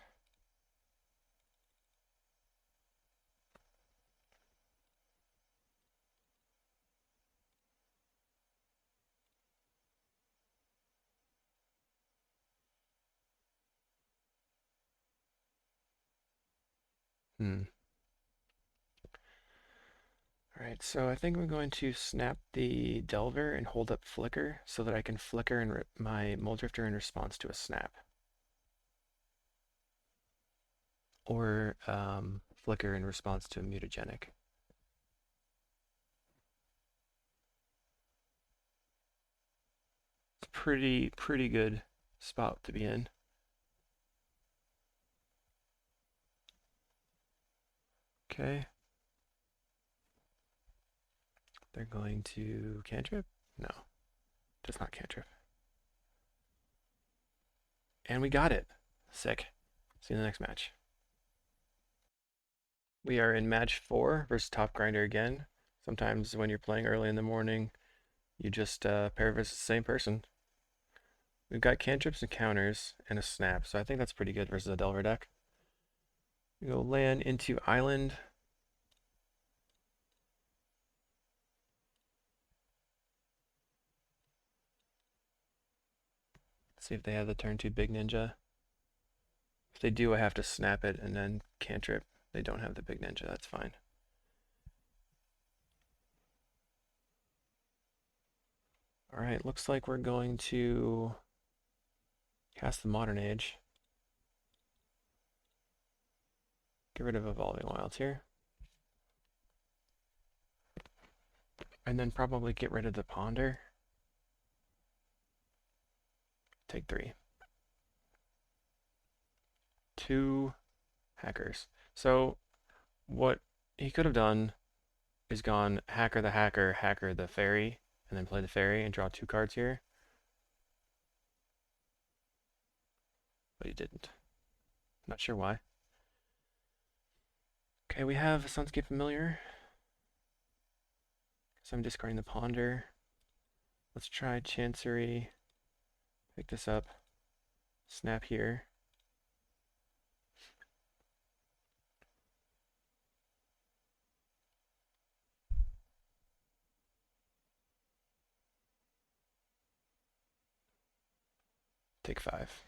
Alright, so I think I'm going to snap the Delver and hold up Flicker so that I can flicker and my Mole Drifter in response to a snap. Or flicker in response to a mutagenic. It's pretty good spot to be in. Okay. They're going to cantrip? No, just not cantrip. And we got it. Sick. See you in the next match. We are in match 4 versus Top Grinder again. Sometimes when you're playing early in the morning, you just pair versus the same person. We've got cantrips and counters and a snap, so I think that's pretty good versus a Delver deck. We go land into island. See if they have the turn 2 big ninja. If they do, I have to snap it and then cantrip. They don't have the big ninja, that's fine. Alright, looks like we're going to cast the Modern Age. Get rid of Evolving Wilds here. And then probably get rid of the Ponder. Take 3. 2 hackers. So what he could have done is gone hacker the hacker, hacker the fairy, and then play the fairy and draw 2 cards here. But he didn't. Not sure why. Okay, we have a Sunscape Familiar. So I'm discarding the Ponder. Let's try Chancery. Pick this up. Snap here. Take 5.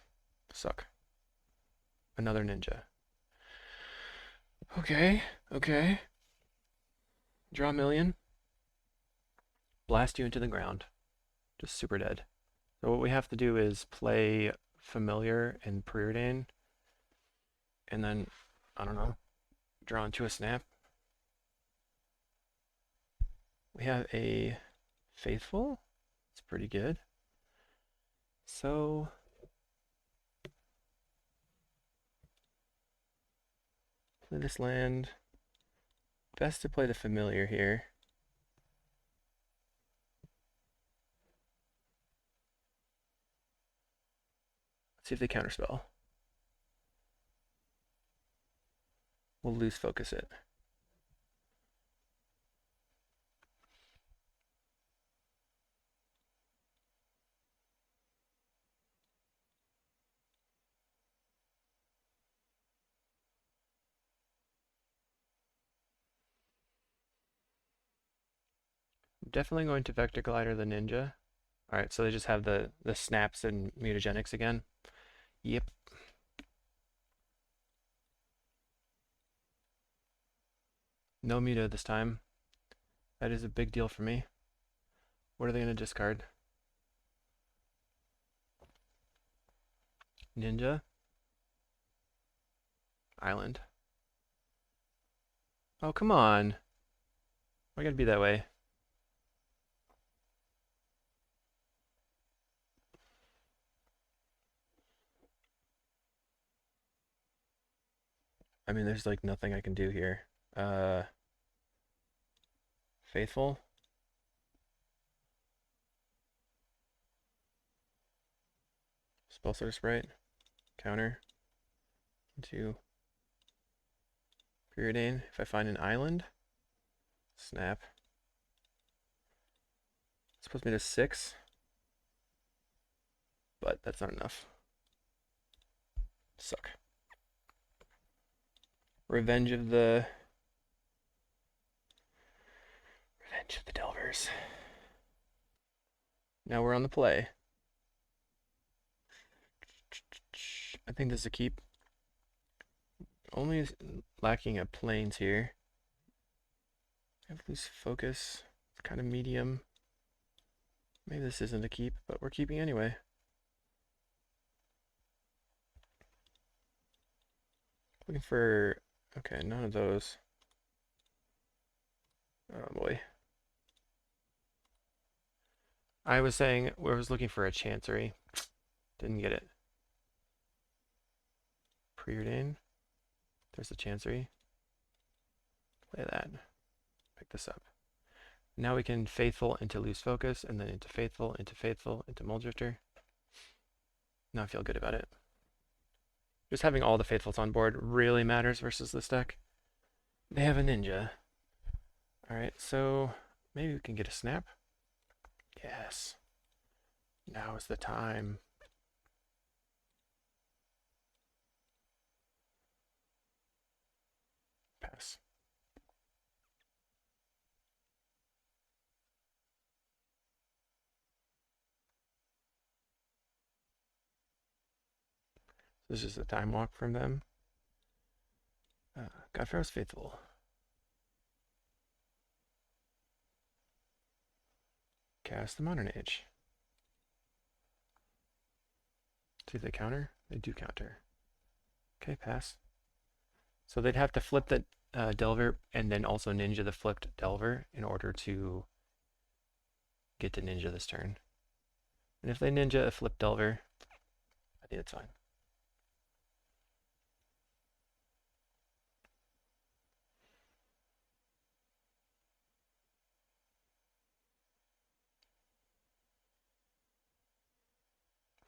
Suck. Another ninja. Okay, okay. Draw a million. Blast you into the ground. Just super dead. So what we have to do is play Familiar and Preordain. And then, I don't know, draw into a snap. We have a Faithful. It's pretty good. So play this land. Best to play the Familiar here. Let's see if they counterspell. We'll loose focus it. I'm definitely going to Vector Glider the ninja. Alright, so they just have the snaps and mutagenics again. Yep. No muta this time. That is a big deal for me. What are they going to discard? Ninja. Island. Oh, come on. Why gotta be that way? I mean, there's like nothing I can do here. Faithful. Spell Sorter Sprite. Counter. Into Preordain. If I find an island. Snap. It's supposed to be to 6. But that's not enough. Suck. Revenge of the Delvers. Now we're on the play. I think this is a keep. Only lacking a planes here. I have loose focus. It's kind of medium. Maybe this isn't a keep, but we're keeping anyway. Looking for... Okay, none of those. Oh boy. I was saying I was looking for a Chancery. Didn't get it. Preordain. There's the Chancery. Play that. Pick this up. Now we can Faithful into Loose Focus, and then into Faithful, into Muldrifter. Now I feel good about it. Just having all the Faithfuls on board really matters versus this deck. They have a Ninja. Alright, so maybe we can get a Snap. Yes. Now is the time. Pass. This is a time walk from them. Godfarrow's Faithful. Cast the Modern Age. See if they counter? They do counter. Okay, pass. So they'd have to flip the Delver and then also Ninja the flipped Delver in order to get to Ninja this turn. And if they Ninja a flipped Delver, I think it's fine.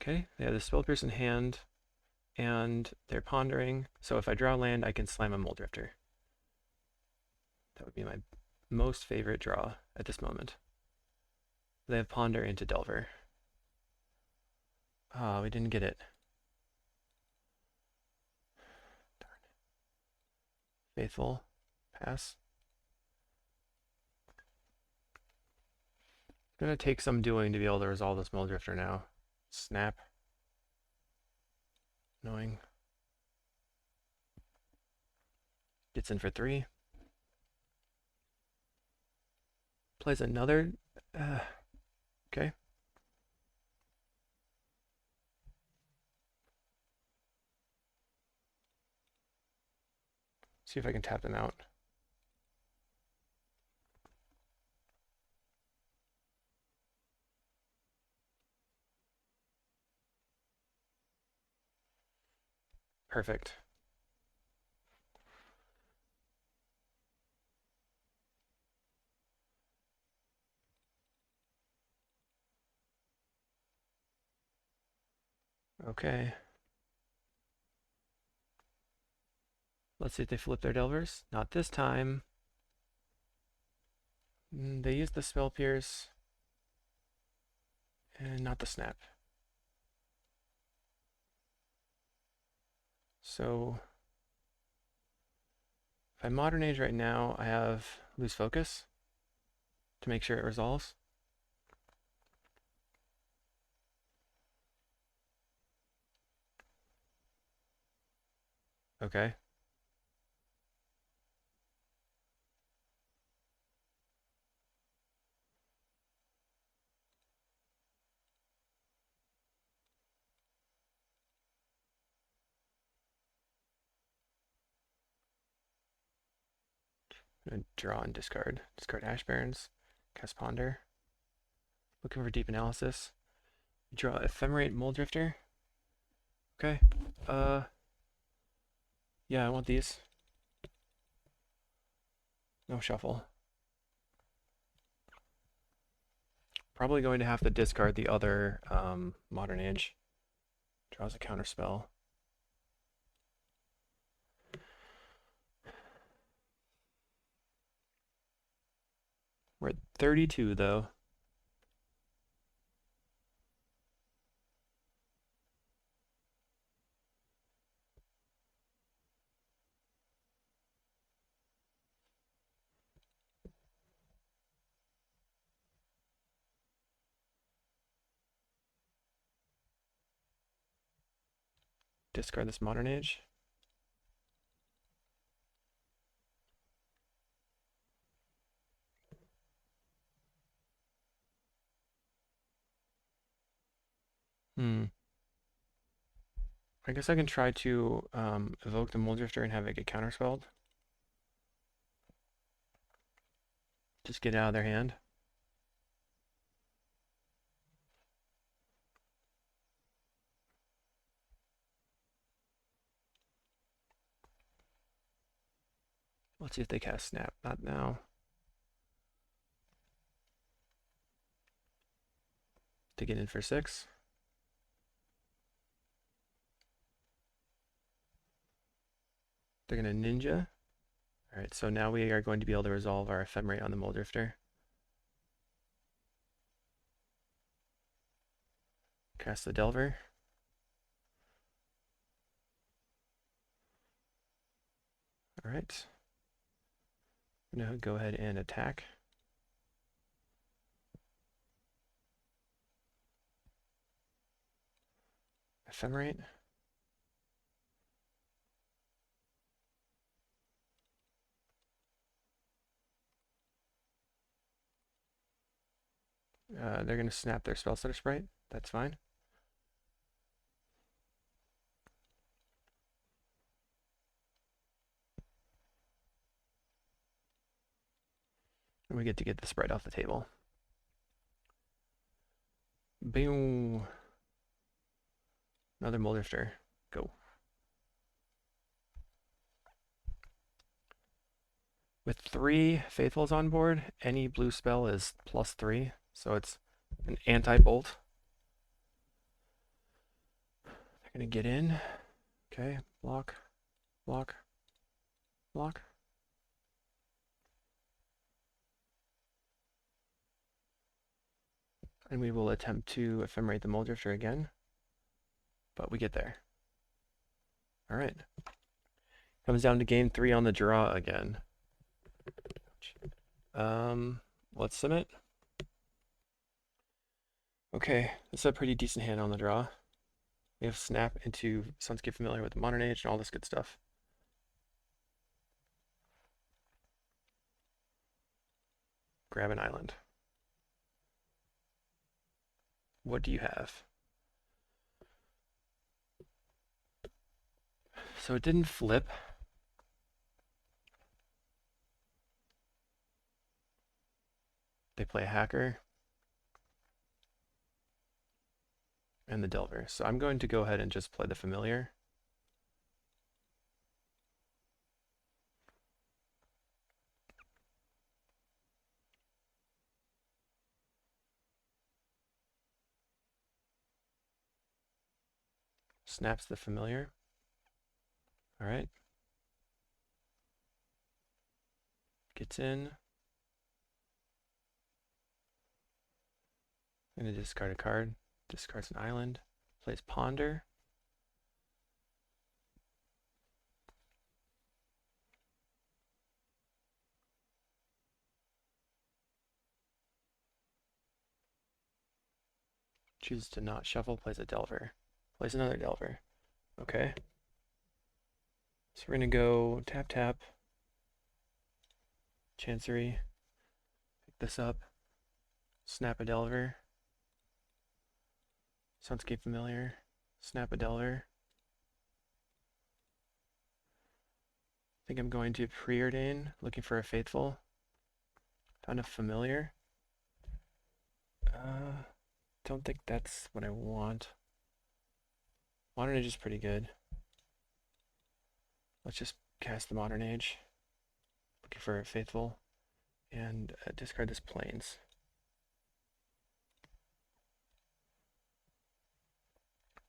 Okay, they have the Spell Pierce in hand, and they're pondering. So if I draw land, I can slam a Muldrifter. That would be my most favorite draw at this moment. They have Ponder into Delver. Ah, we didn't get it. Darn. Faithful. Pass. It's gonna take some doing to be able to resolve this Muldrifter now. Snap. Annoying. Gets in for 3. Plays another. Okay. See if I can tap them out. Perfect. Okay. Let's see if they flip their Delvers. Not this time. They use the Spell Pierce. And not the Snap. So if I Modern Age right now, I have Loose Focus to make sure it resolves. Okay. I'm gonna draw and discard. Discard Ash Barrens. Cast Ponder. Looking for deep analysis. Draw Ephemerate Mold Drifter. Okay. Yeah, I want these. No shuffle. Probably going to have to discard the other Modern Age. Draws a counter spell. We're at 32 though. Discard this Modern Age. I guess I can try to evoke the Mold Drifter and have it get counterspelled. Just get it out of their hand. Let's see if they cast Snap. Not now. To get in for 6. They're going to Ninja. Alright, so now we are going to be able to resolve our Ephemerate on the Mold Drifter. Cast the Delver. Alright. I'm going to go ahead and attack. Ephemerate. They're going to snap their Spellstutter Sprite. That's fine. And we get to get the sprite off the table. Boom. Another Mold Drifter. Go. With 3 Faithfuls on board, any blue spell is +3, so it's an anti-bolt. They're going to get in. Okay, block, block, block. And we will attempt to Ephemerate the Mold Drifter again, but we get there. Alright. Comes down to game 3 on the draw again. Let's submit. Okay, this is a pretty decent hand on the draw. We have Snap into Sunscape Familiar with the Modern Age and all this good stuff. Grab an island. What do you have? So it didn't flip. They play a Hacker and the Delver. So I'm going to go ahead and just play the Familiar. Snaps the Familiar. All right. Gets in. I'm going to discard a card. Discards an island. Plays Ponder. Chooses to not shuffle. Plays a Delver. Plays another Delver. Okay. So we're gonna go tap tap, Chancery, pick this up, snap a Delver, Sunscape Familiar, snap a Delver. I think I'm going to preordain, looking for a Faithful. Found a Familiar. Don't think that's what I want. Modern Age is pretty good. Let's just cast the Modern Age. Looking for a Faithful. And discard this Plains.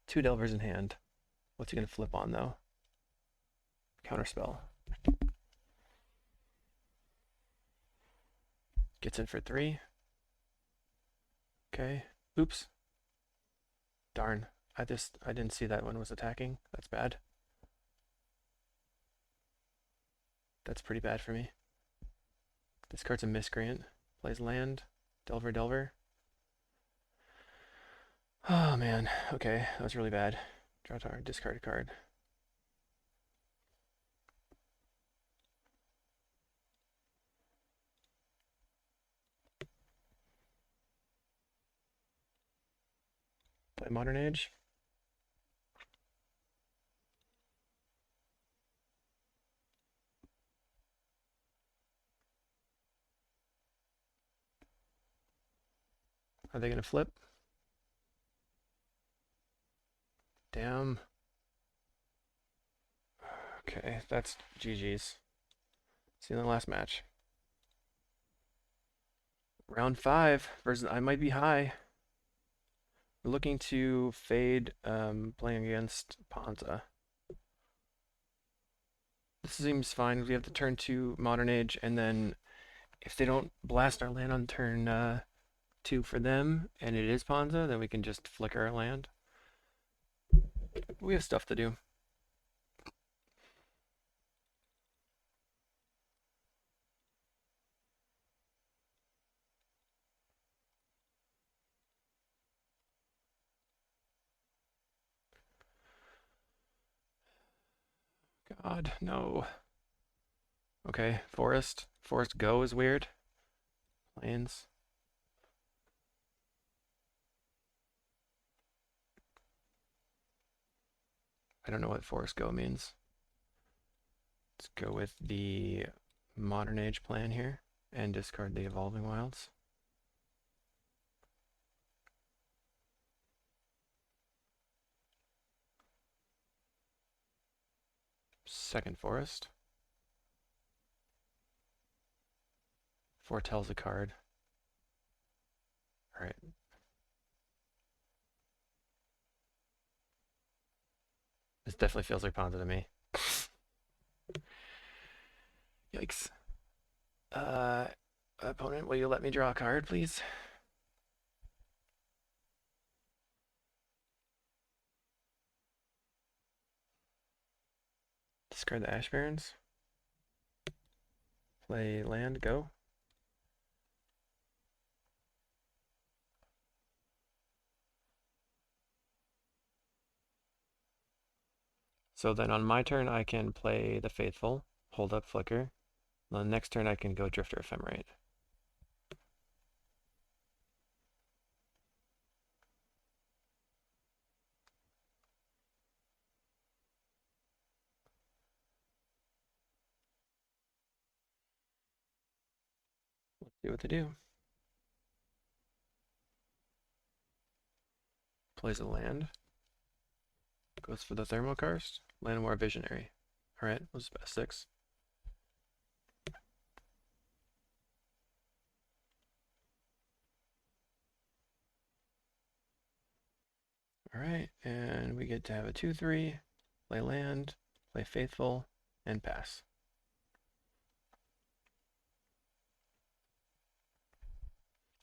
Two Delvers in hand. What's he going to flip on, though? Counterspell. Gets in for 3. Okay. Oops. Darn. I didn't see that one was attacking. That's bad. That's pretty bad for me. This card's a Miscreant. Plays land. Delver, Delver. Oh man. Okay, that was really bad. Draw card, discard a card. Play Modern Age. Are they going to flip? Damn. Okay, that's GG's. See you in the last match. Round 5 versus I Might Be High. We're looking to fade playing against Ponza. This seems fine. We have the turn 2 Modern Age, and then if they don't blast our land on turn 2 for them, and it is Ponza, then we can just flicker our land. We have stuff to do. God, no. Okay, Forest. Forest Go is weird. Plains. I don't know what Forest Go means. Let's go with the Modern Age plan here and discard the Evolving Wilds. Second Forest. Foretells a card. Alright. This definitely feels like Ponza to me. Yikes. Opponent, will you let me draw a card, please? Discard the Ash Barrens. Play land, go. So then on my turn, I can play the Faithful, hold up Flicker. On the next turn, I can go Drifter Ephemerate. Let's see what they do. Plays a land. Goes for the Thermokarst. Llanowar Visionary. Alright, was best 6. Alright, and we get to have a 2-3, play land, play Faithful, and pass.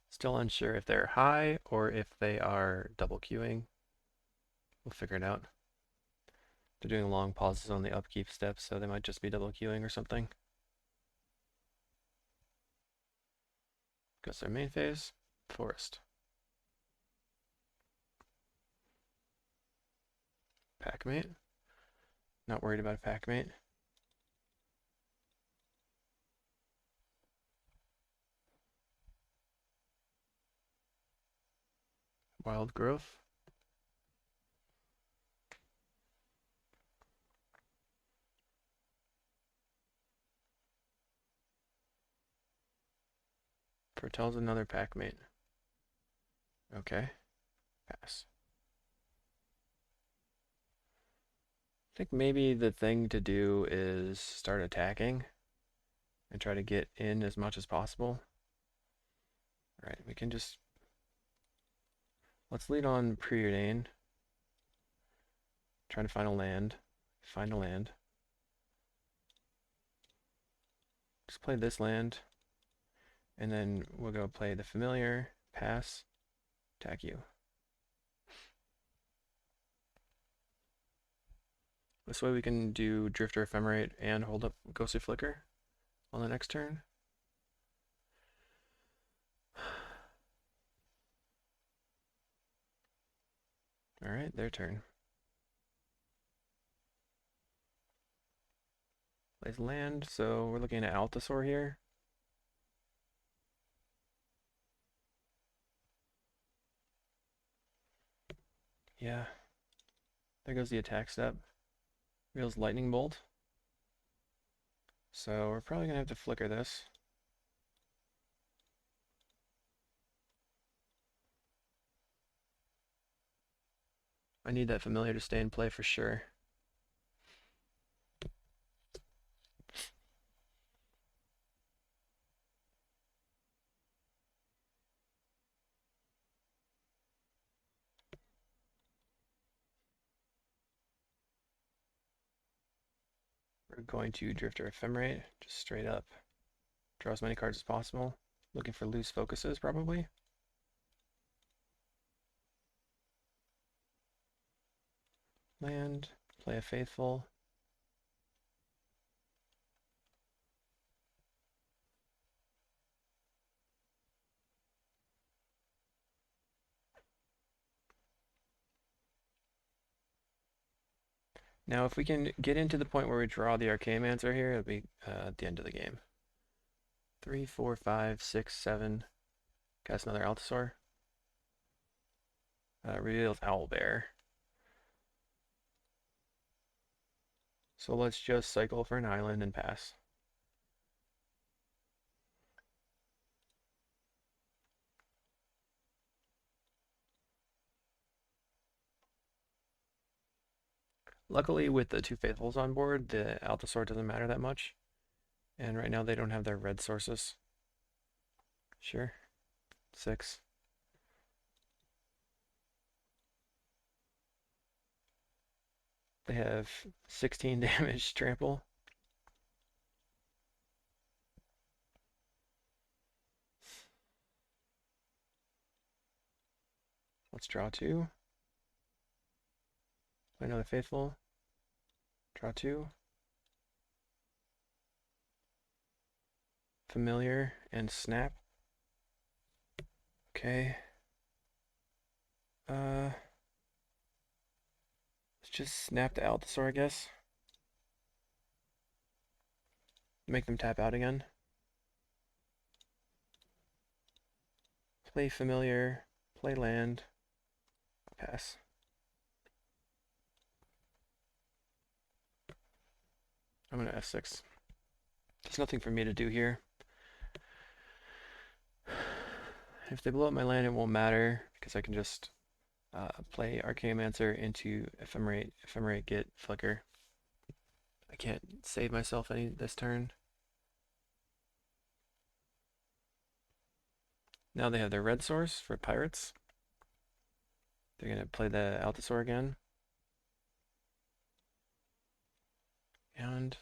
Still unsure if they're high or if they are double queuing. We'll figure it out. They're doing long pauses on the upkeep steps, so they might just be double queuing or something. Goes their main phase, Forest. Packmate. Not worried about a Packmate. Wild growth. Foretells another packmate. Okay. Pass. I think maybe the thing to do is start attacking and try to get in as much as possible. Alright, we can just... Let's lead on Preordain. Trying to find a land. Find a land. Just play this land. And then we'll go play the Familiar. Pass. Attack you. This way we can do Drifter Ephemerate and hold up Ghostly Flicker on the next turn. Alright, their turn. Plays land, so we're looking at Altasaur here. Yeah. There goes the attack step. Reveals Lightning Bolt. So we're probably going to have to flicker this. I need that Familiar to stay in play for sure. We're going to Drifter Ephemerate, just straight up. Draw as many cards as possible. Looking for loose focuses, probably. Land, play a Faithful. Now, if we can get into the point where we draw the Archaeomancer here, it'll be at the end of the game. 3, 4, 5, 6, 7. Cast another Altasaur. Reveals Owlbear. So let's just cycle for an island and pass. Luckily, with the two Faithfuls on board, the Altasaur doesn't matter that much. And right now they don't have their red sources. Sure. 6. They have 16 damage trample. Let's draw 2. Play another Faithful. Draw 2. Familiar and Snap. Okay. Let's just snap the Altasaur, I guess. Make them tap out again. Play Familiar. Play land. Pass. I'm gonna F6. There's nothing for me to do here. If they blow up my land, it won't matter because I can just play Archaeomancer into Ephemerate, get Flicker. I can't save myself any this turn. Now they have their red source for pirates. They're gonna play the Altasaur again. And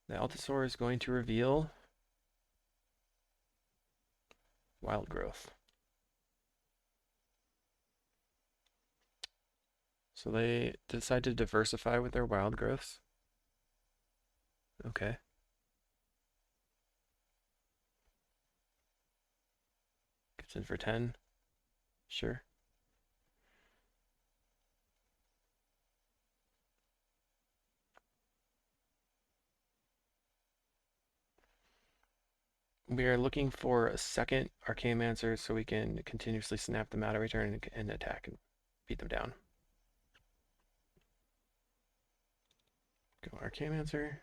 the Altasaur is going to reveal Wild Growth. So they decide to diversify with their wild growths. Okay. Gets in for 10. Sure. We are looking for a second Archaeomancer so we can continuously snap them out every turn and attack and beat them down. Go Archaeomancer.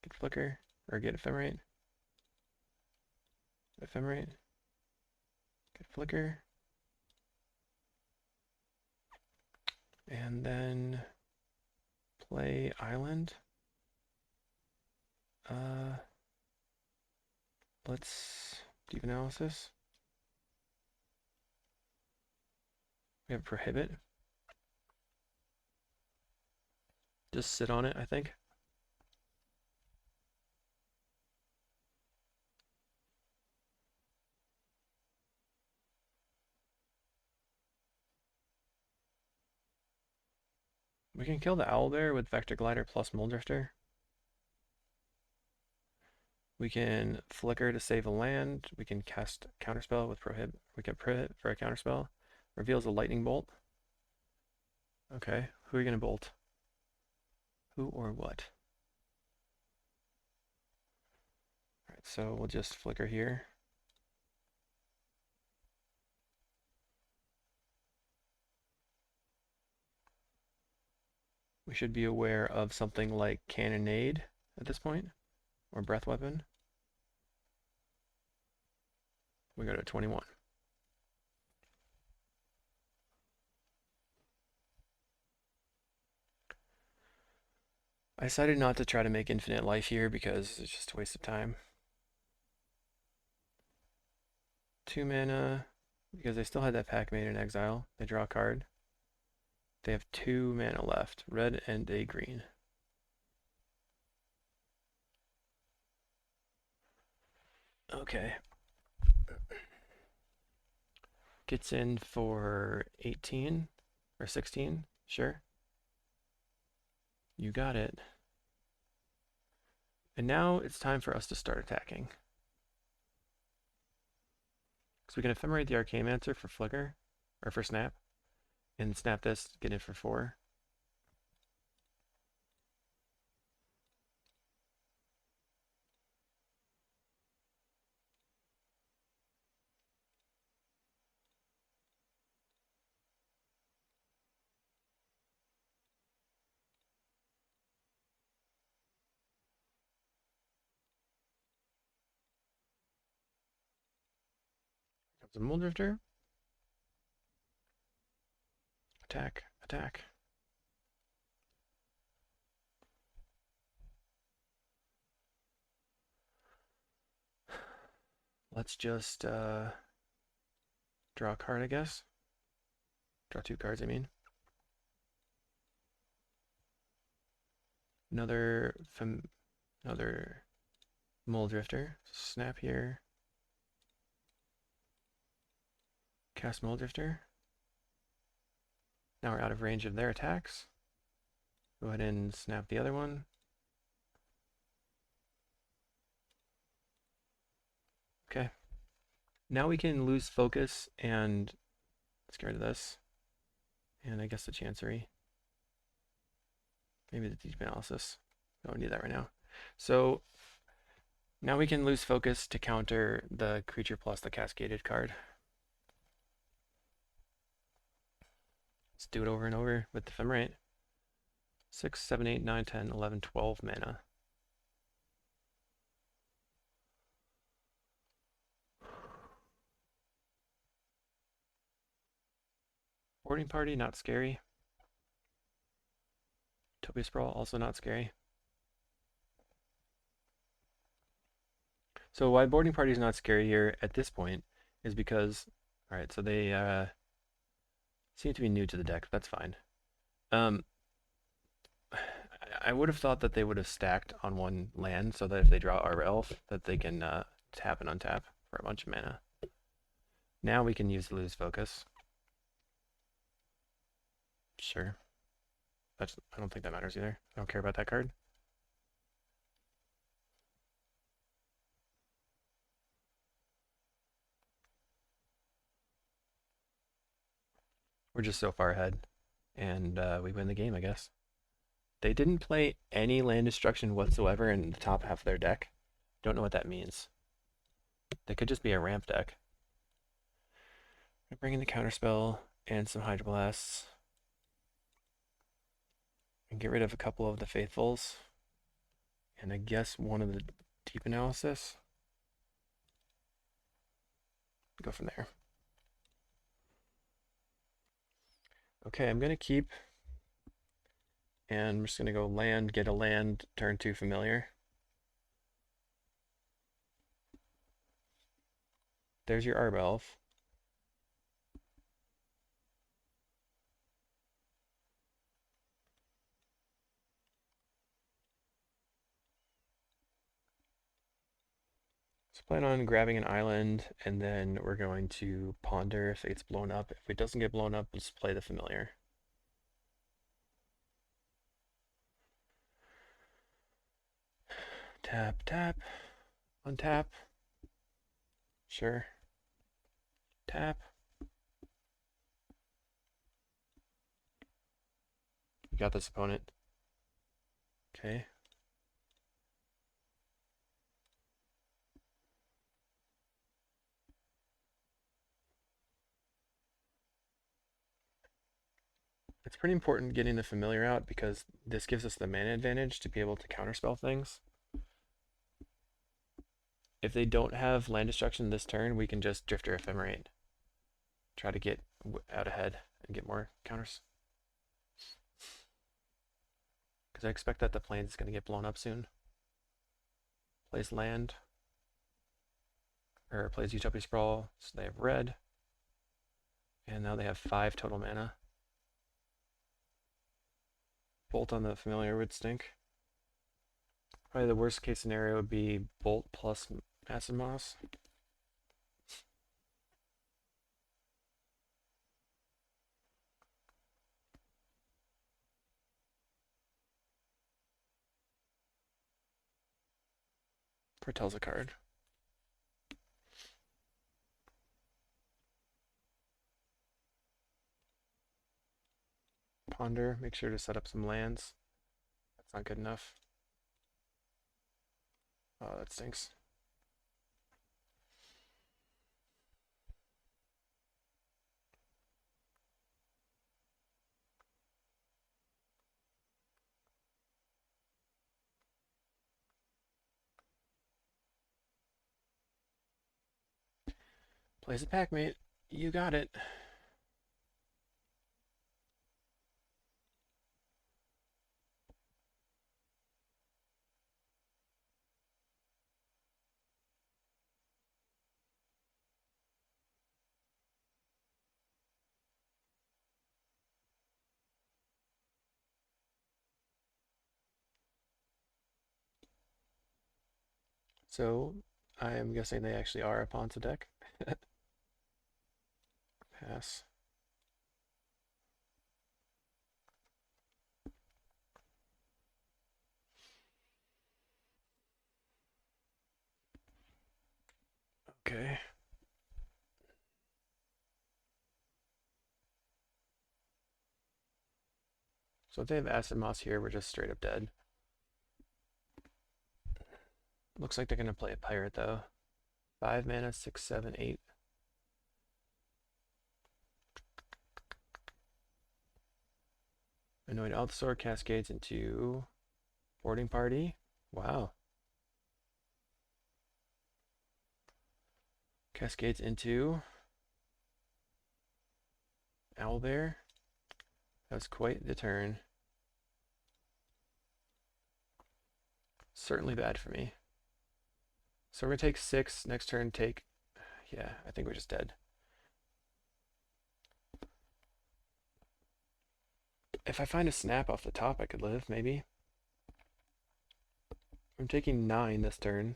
Get Flicker. Or get Ephemerate. Ephemerate. Get Flicker. And then play Island. Let's deep analysis. We have Prohibit. Just sit on it, I think. We can kill the Owlbear with Vector Glider plus Moldrifter. We can Flicker to save a land. We can cast Counterspell with Prohibit. We can Prohibit for a Counterspell. Reveals a Lightning Bolt. Okay, who are you going to bolt? Who or what? Alright, so we'll just Flicker here. We should be aware of something like Cannonade at this point, or Breath Weapon. We go to 21. I decided not to try to make infinite life here because it's just a waste of time. 2 mana, because they still had that Pack Made in Exile. They draw a card. They have 2 mana left, red and a green. Okay. Gets in for 18 or 16, sure. You got it. And now it's time for us to start attacking. So we can Ephemerate the Archaeomancer for Flicker, or for Snap, and snap this, get in for 4. Comes a Moldrifter. Attack, attack. Let's just draw a card, I guess. Draw 2 cards, I mean. Another Moldrifter. Snap here. Cast Moldrifter. Now we're out of range of their attacks. Go ahead and snap the other one. Okay. Now we can lose focus and let's get rid of this. And I guess the Chancery. Maybe the deep analysis. We don't need that right now. So now we can lose focus to counter the creature plus the cascaded card. Let's do it over and over with the Ephemerate. 6, 7, 8, 9, 10, 11, 12 mana. Boarding Party, not scary. Utopia Sprawl, also not scary. So why Boarding Party is not scary here at this point is because, alright, so they seem to be new to the deck. That's fine. I would have thought that they would have stacked on one land so that if they draw Arbor Elf, that they can tap and untap for a bunch of mana. Now we can use Lose Focus. Sure. I don't think that matters either. I don't care about that card. We're just so far ahead, and we win the game, I guess. They didn't play any land destruction whatsoever in the top half of their deck. Don't know what that means. They could just be a ramp deck. I'm bringing the counterspell and some hydroblasts. And get rid of a couple of the faithfuls. And I guess one of the deep analysis. Go from there. Okay, I'm gonna keep, and I'm just gonna go land, get a land, turn 2 familiar. There's your Arb Elf. So plan on grabbing an island, and then we're going to ponder if it gets blown up. If it doesn't get blown up, let's play the familiar. Tap, tap, untap. Sure. Tap. You got this, opponent. Okay. It's pretty important getting the familiar out because this gives us the mana advantage to be able to counterspell things. If they don't have land destruction this turn, we can just Drifter Ephemerate. Try to get out ahead and get more counters. Because I expect that the plane is going to get blown up soon. Plays land. Or plays Utopia Sprawl, so they have red. And now they have 5 total mana. Bolt on the familiar would stink. Probably the worst case scenario would be Bolt plus Acid Moss. Foretells a card. Ponder, make sure to set up some lands. That's not good enough. Oh, that stinks. Plays a pack, mate. You got it. So, I am guessing they actually are a Ponza deck. Pass. Okay. So if they have Acid Moss here, we're just straight up dead. Looks like they're going to play a Pirate, though. 5 mana, 6, 7, 8. Annoyed Althasor cascades into Boarding Party. Wow. Cascades into Owlbear. That was quite the turn. Certainly bad for me. So we're going to take 6. Next turn, take... Yeah, I think we're just dead. If I find a snap off the top, I could live, maybe. I'm taking 9 this turn.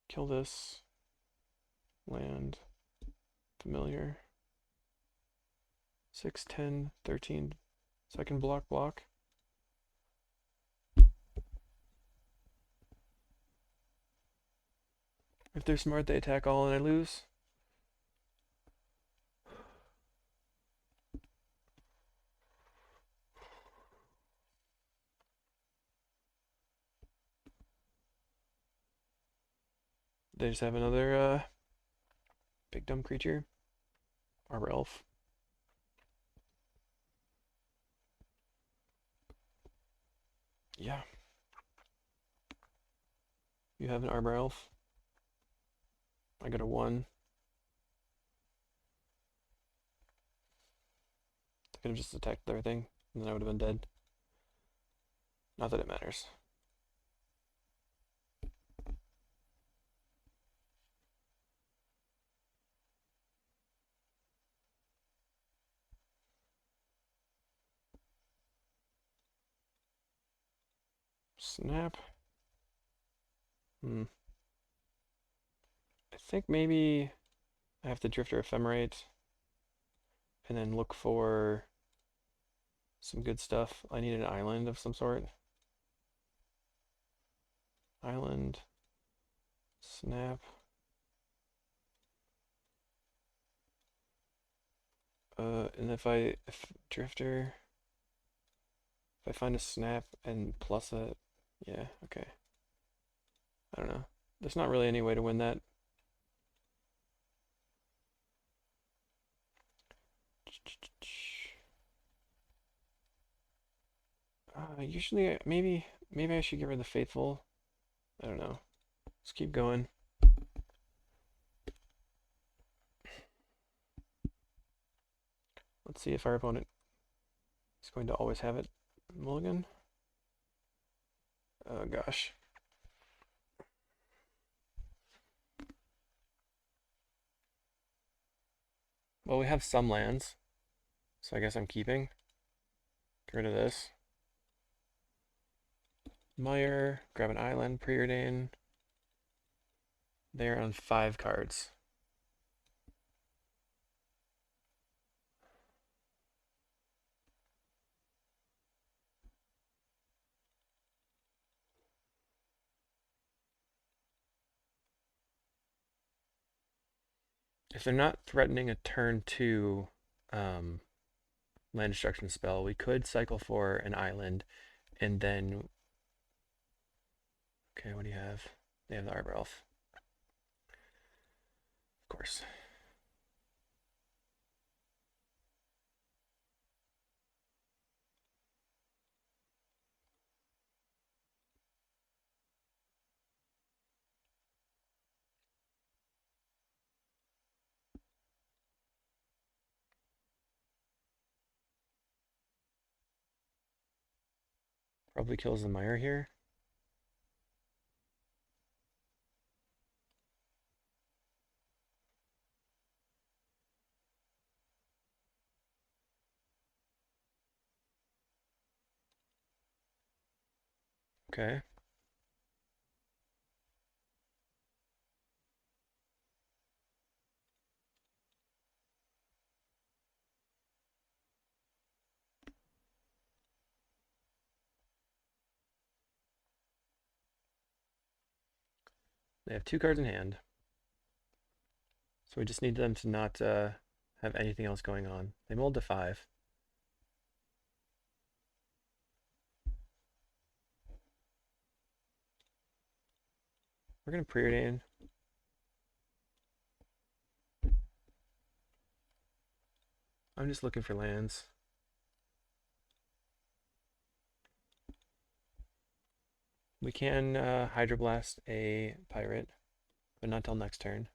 Kill this. Land. Familiar. 6, 10, 13. So I can block. If they're smart, they attack all and I lose. They just have another big dumb creature. Arbor Elf. Yeah. You have an Arbor Elf. I got a 1. I could have just attacked everything, and then I would have been dead. Not that it matters. Snap. I think maybe I have to Drifter Ephemerate and then look for some good stuff. I need an island of some sort. Island. Snap. And if Drifter, if I find a snap and plus a, yeah, okay. I don't know. There's not really any way to win that. Usually, maybe I should give her the Faithful. I don't know. Let's keep going. Let's see if our opponent is going to always have it. Mulligan. Oh gosh. Well, we have some lands, so I guess I'm keeping. Get rid of this. Meyer, grab an island, preordain. They're on 5 cards. If they're not threatening a turn 2 land destruction spell, we could cycle for an island and then. Okay, what do you have? They have the Arbor Elf. Of course. Probably kills the Meyer here. Okay. They have 2 cards in hand. So we just need them to not have anything else going on. They mulled to 5. We're going to preordain. I'm just looking for lands. We can Hydroblast a pirate, but not till next turn.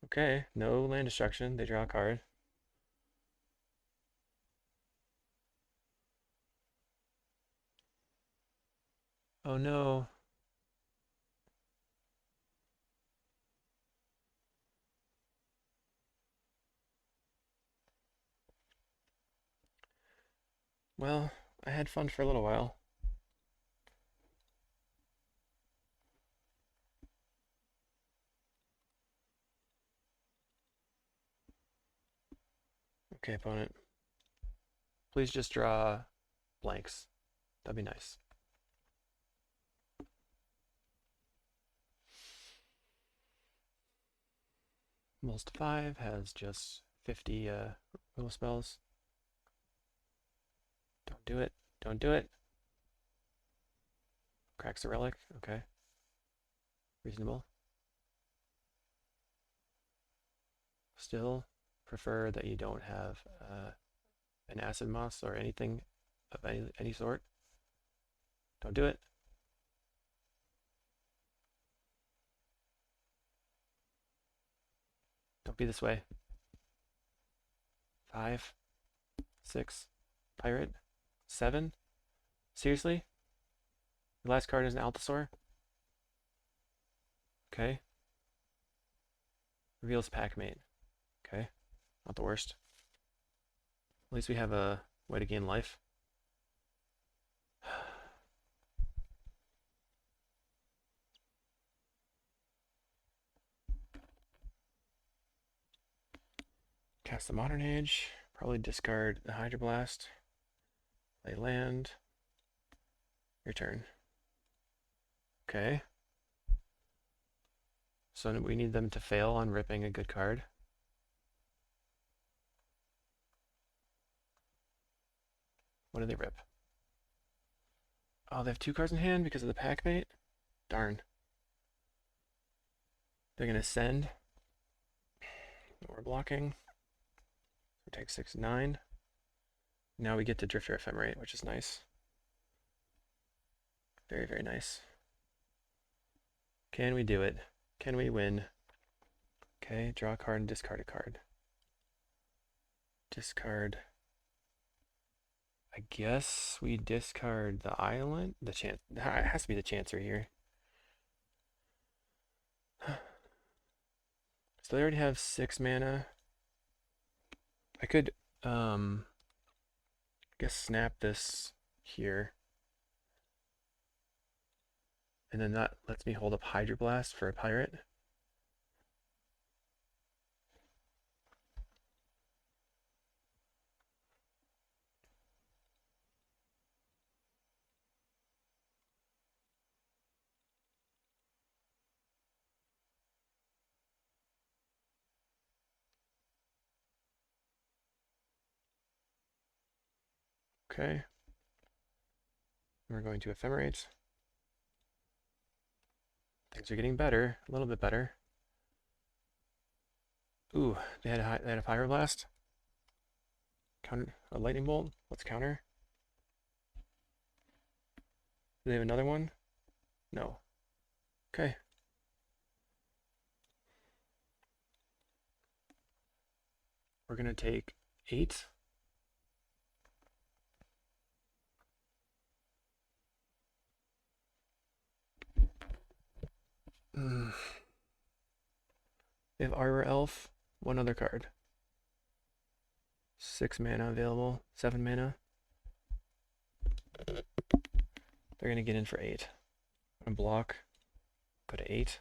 Okay, no land destruction. They draw a card. Oh no. Well, I had fun for a little while. Okay, opponent. Please just draw blanks. That'd be nice. Mulls to 5 has just 50 removal spells. Don't do it. Don't do it. Cracks the relic. Okay. Reasonable. Still prefer that you don't have an acid moss or anything of any sort. Don't do it. Don't be this way. 5, 6, pirate, 7. Seriously? The last card is an Altasaur? Okay. Reveals Packmate. Okay. Not the worst. At least we have a way to gain life. Cast the Modern Age. Probably discard the Hydroblast. Play land. Your turn. Okay. So we need them to fail on ripping a good card. What do they rip? Oh, they have 2 cards in hand because of the Packmate? Darn. They're going to send. We're blocking. So take 6, 9. Now we get to Drifter Ephemerate, which is nice. Very, very nice. Can we do it? Can we win? Okay, draw a card and discard a card. Discard. I guess we discard the island. The chance. It has to be the Chancery here. So they already have 6 mana. I could, I guess snap this here. And then that lets me hold up Hydroblast for a pirate. Okay. We're going to Ephemerate. Things are getting better, a little bit better. Ooh, they had a Pyroblast. Counter a Lightning Bolt. Let's counter. Do they have another one? No. Okay. We're gonna take 8. They have Arbor Elf. One other card. 6 mana available. 7 mana. They're gonna get in for 8. I'm gonna block. Go to 8.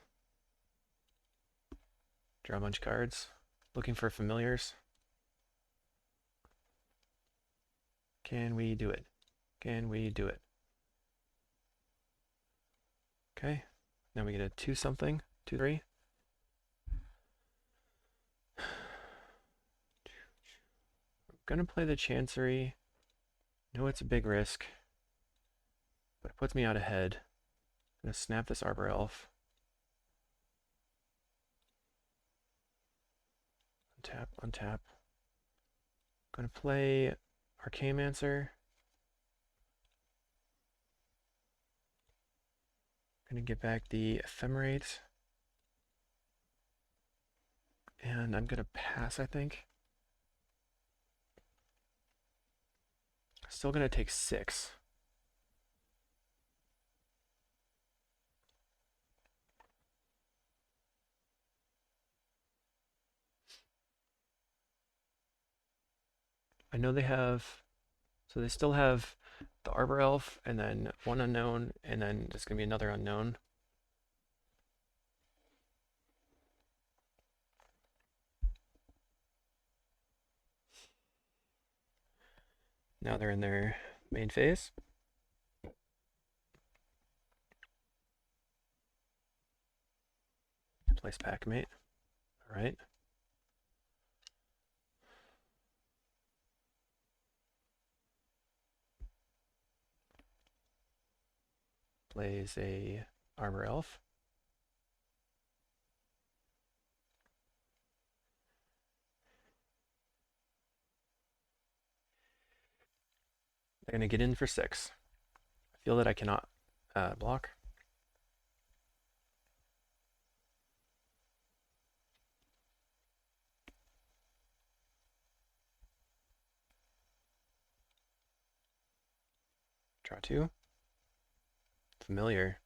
Draw a bunch of cards. Looking for familiars. Can we do it? Can we do it? Okay. Now we get a 2 something. 2, 3. I'm gonna play the Chancery. No, it's a big risk, but it puts me out ahead. I'm gonna snap this Arbor Elf. Untap, untap. Gonna play Archaeomancer. Gonna get back the Ephemerate. And I'm gonna pass, I think. Still gonna take 6. I know they have, so they still have the Arbor Elf, and then 1 unknown, and then there's gonna be another unknown. Now they're in their main phase. Place Packmate. All right. Plays a Arbor Elf. They're going to get in for 6. I feel that I cannot block. Draw 2. Familiar.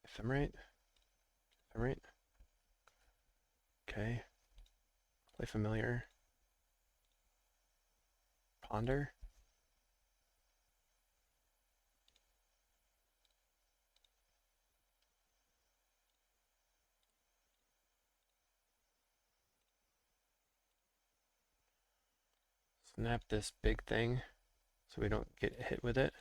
Ephemerate. Ephemerate. Okay. Play familiar. Ponder. Snap this big thing so we don't get hit with it.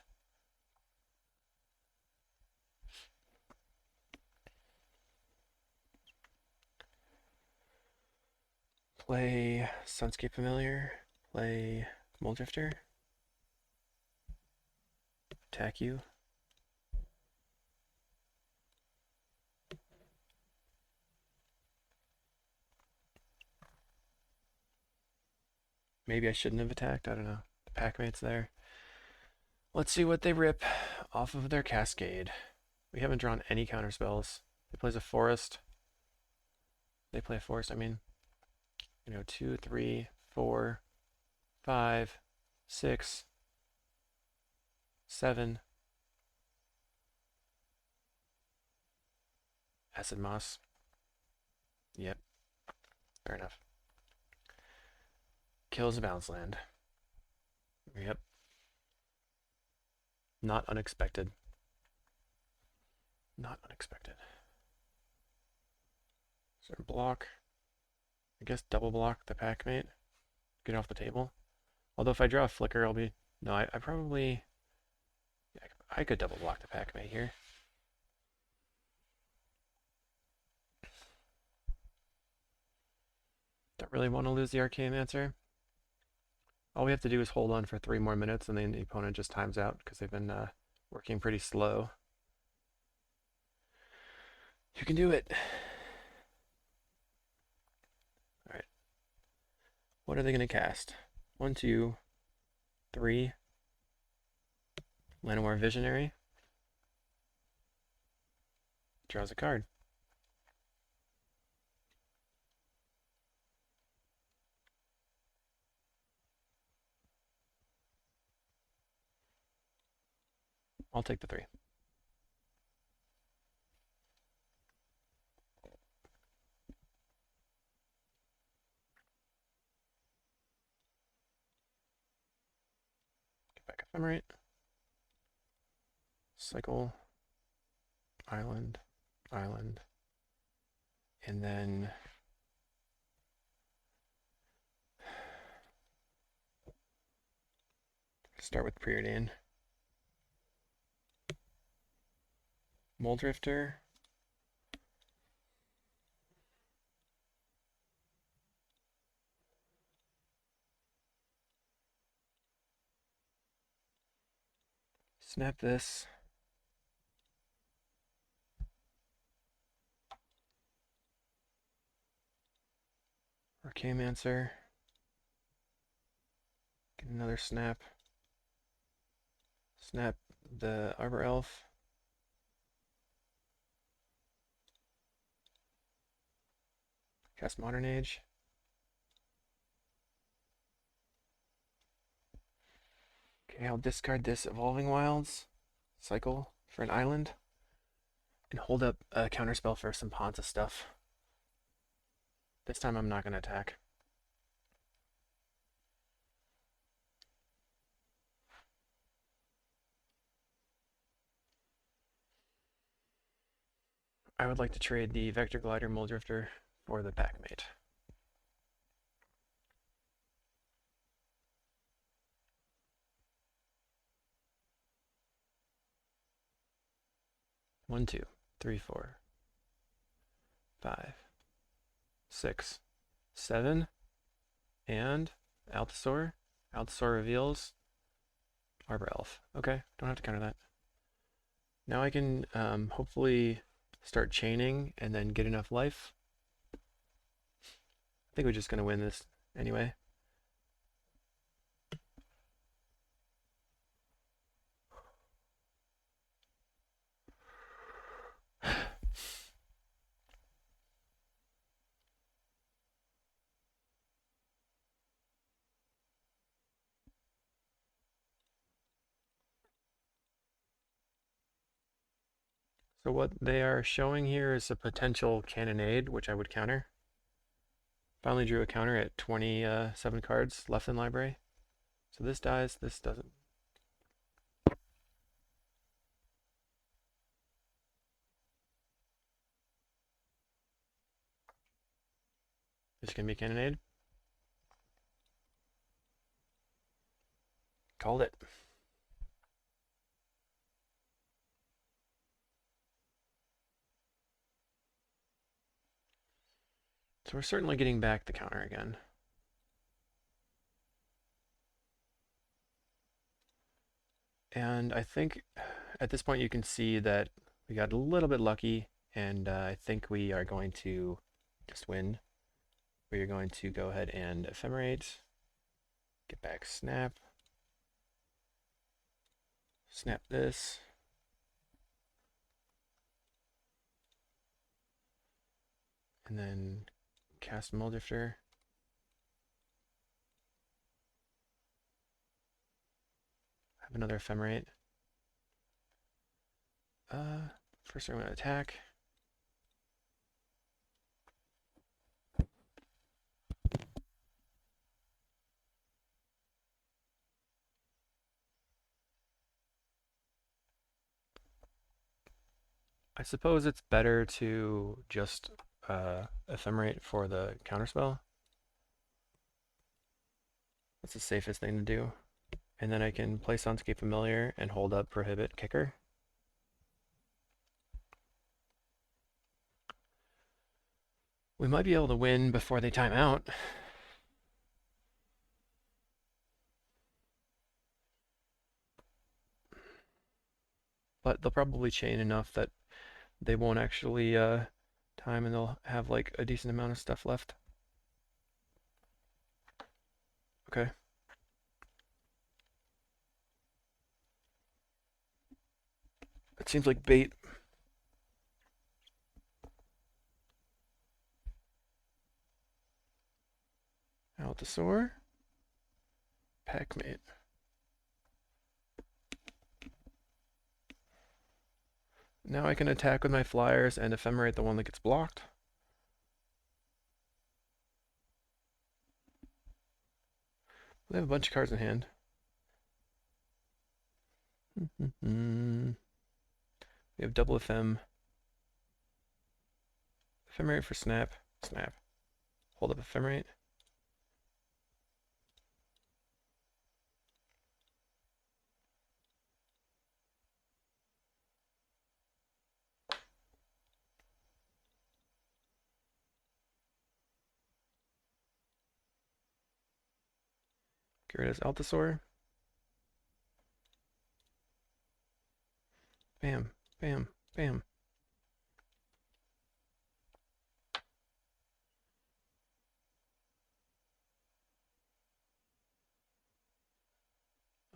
Play Sunscape Familiar. Play Moldrifter. Attack you. Maybe I shouldn't have attacked. I don't know. The Packmate's there. Let's see what they rip off of their Cascade. We haven't drawn any counter spells. They plays a forest. They play a forest, I mean. 2, 3, 4, 5, 6, 7. Acid Moss. Yep. Fair enough. Kills a bounce land. Yep. Not unexpected. Not unexpected. So block. I guess double block the Packmate. Get it off the table. Although if I draw a flicker, I'll be... No, I probably... Yeah, I could double block the Packmate here. Don't really want to lose the Archaeomancer. All we have to do is hold on for 3 more minutes and then the opponent just times out because they've been working pretty slow. You can do it. Alright. What are they going to cast? 1, 2, 3. Llanowar Visionary. Draws a card. I'll take the 3. Get back Ephemerate. Cycle. Island. Island. And then... Start with Preordain. Moldrifter. Snap this. Archaeomancer. Get another snap. Snap the Arbor Elf. Cast Modern Age. Okay, I'll discard this Evolving Wilds. Cycle for an island. And hold up a counterspell for some Ponza stuff. This time I'm not going to attack. I would like to trade the Vector Glider Muldrifter for the Packmate. One, two, three, 4, 5, 6, 7, and Altasaur. Altasaur reveals Arbor Elf. Okay, don't have to counter that. Now I can hopefully start chaining and then get enough life. I think we're just going to win this anyway. So what they are showing here is a potential cannonade, which I would counter. Finally drew a counter at 27 cards left in library. So this dies, this doesn't. This can be cannonade. Called it. So we're certainly getting back the counter again. And I think at this point you can see that we got a little bit lucky, and I think we are going to just win. We are going to go ahead and ephemerate, get back snap, snap this, and then cast Muldrifter. Have another ephemerate. First I'm going to attack. I suppose it's better to just ephemerate for the counterspell. That's the safest thing to do. And then I can play Sunscape Familiar and hold up Prohibit Kicker. We might be able to win before they time out. But they'll probably chain enough that they won't actually time, and they'll have like a decent amount of stuff left. Okay. It seems like bait. Altasaur. Packmate. Now I can attack with my flyers and ephemerate the one that gets blocked. They have a bunch of cards in hand. We have double ephem. Ephemerate for snap. Snap. Hold up ephemerate. Get rid of Altasaur. Bam, bam, bam.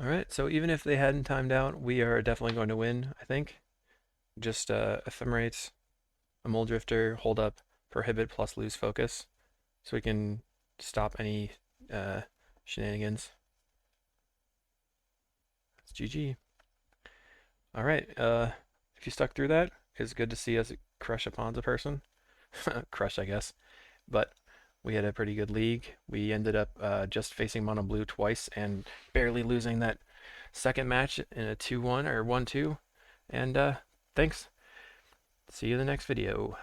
Alright, so even if they hadn't timed out, we are definitely going to win, I think. Just ephemerates, a Muldrifter, hold up, prohibit plus lose focus, so we can stop any shenanigans. That's GG. Alright, if you stuck through that, it's good to see us crush a Ponza person. Crush, I guess. But we had a pretty good league. We ended up just facing mono blue twice and barely losing that second match in a 2-1 or 1-2. And thanks. See you in the next video.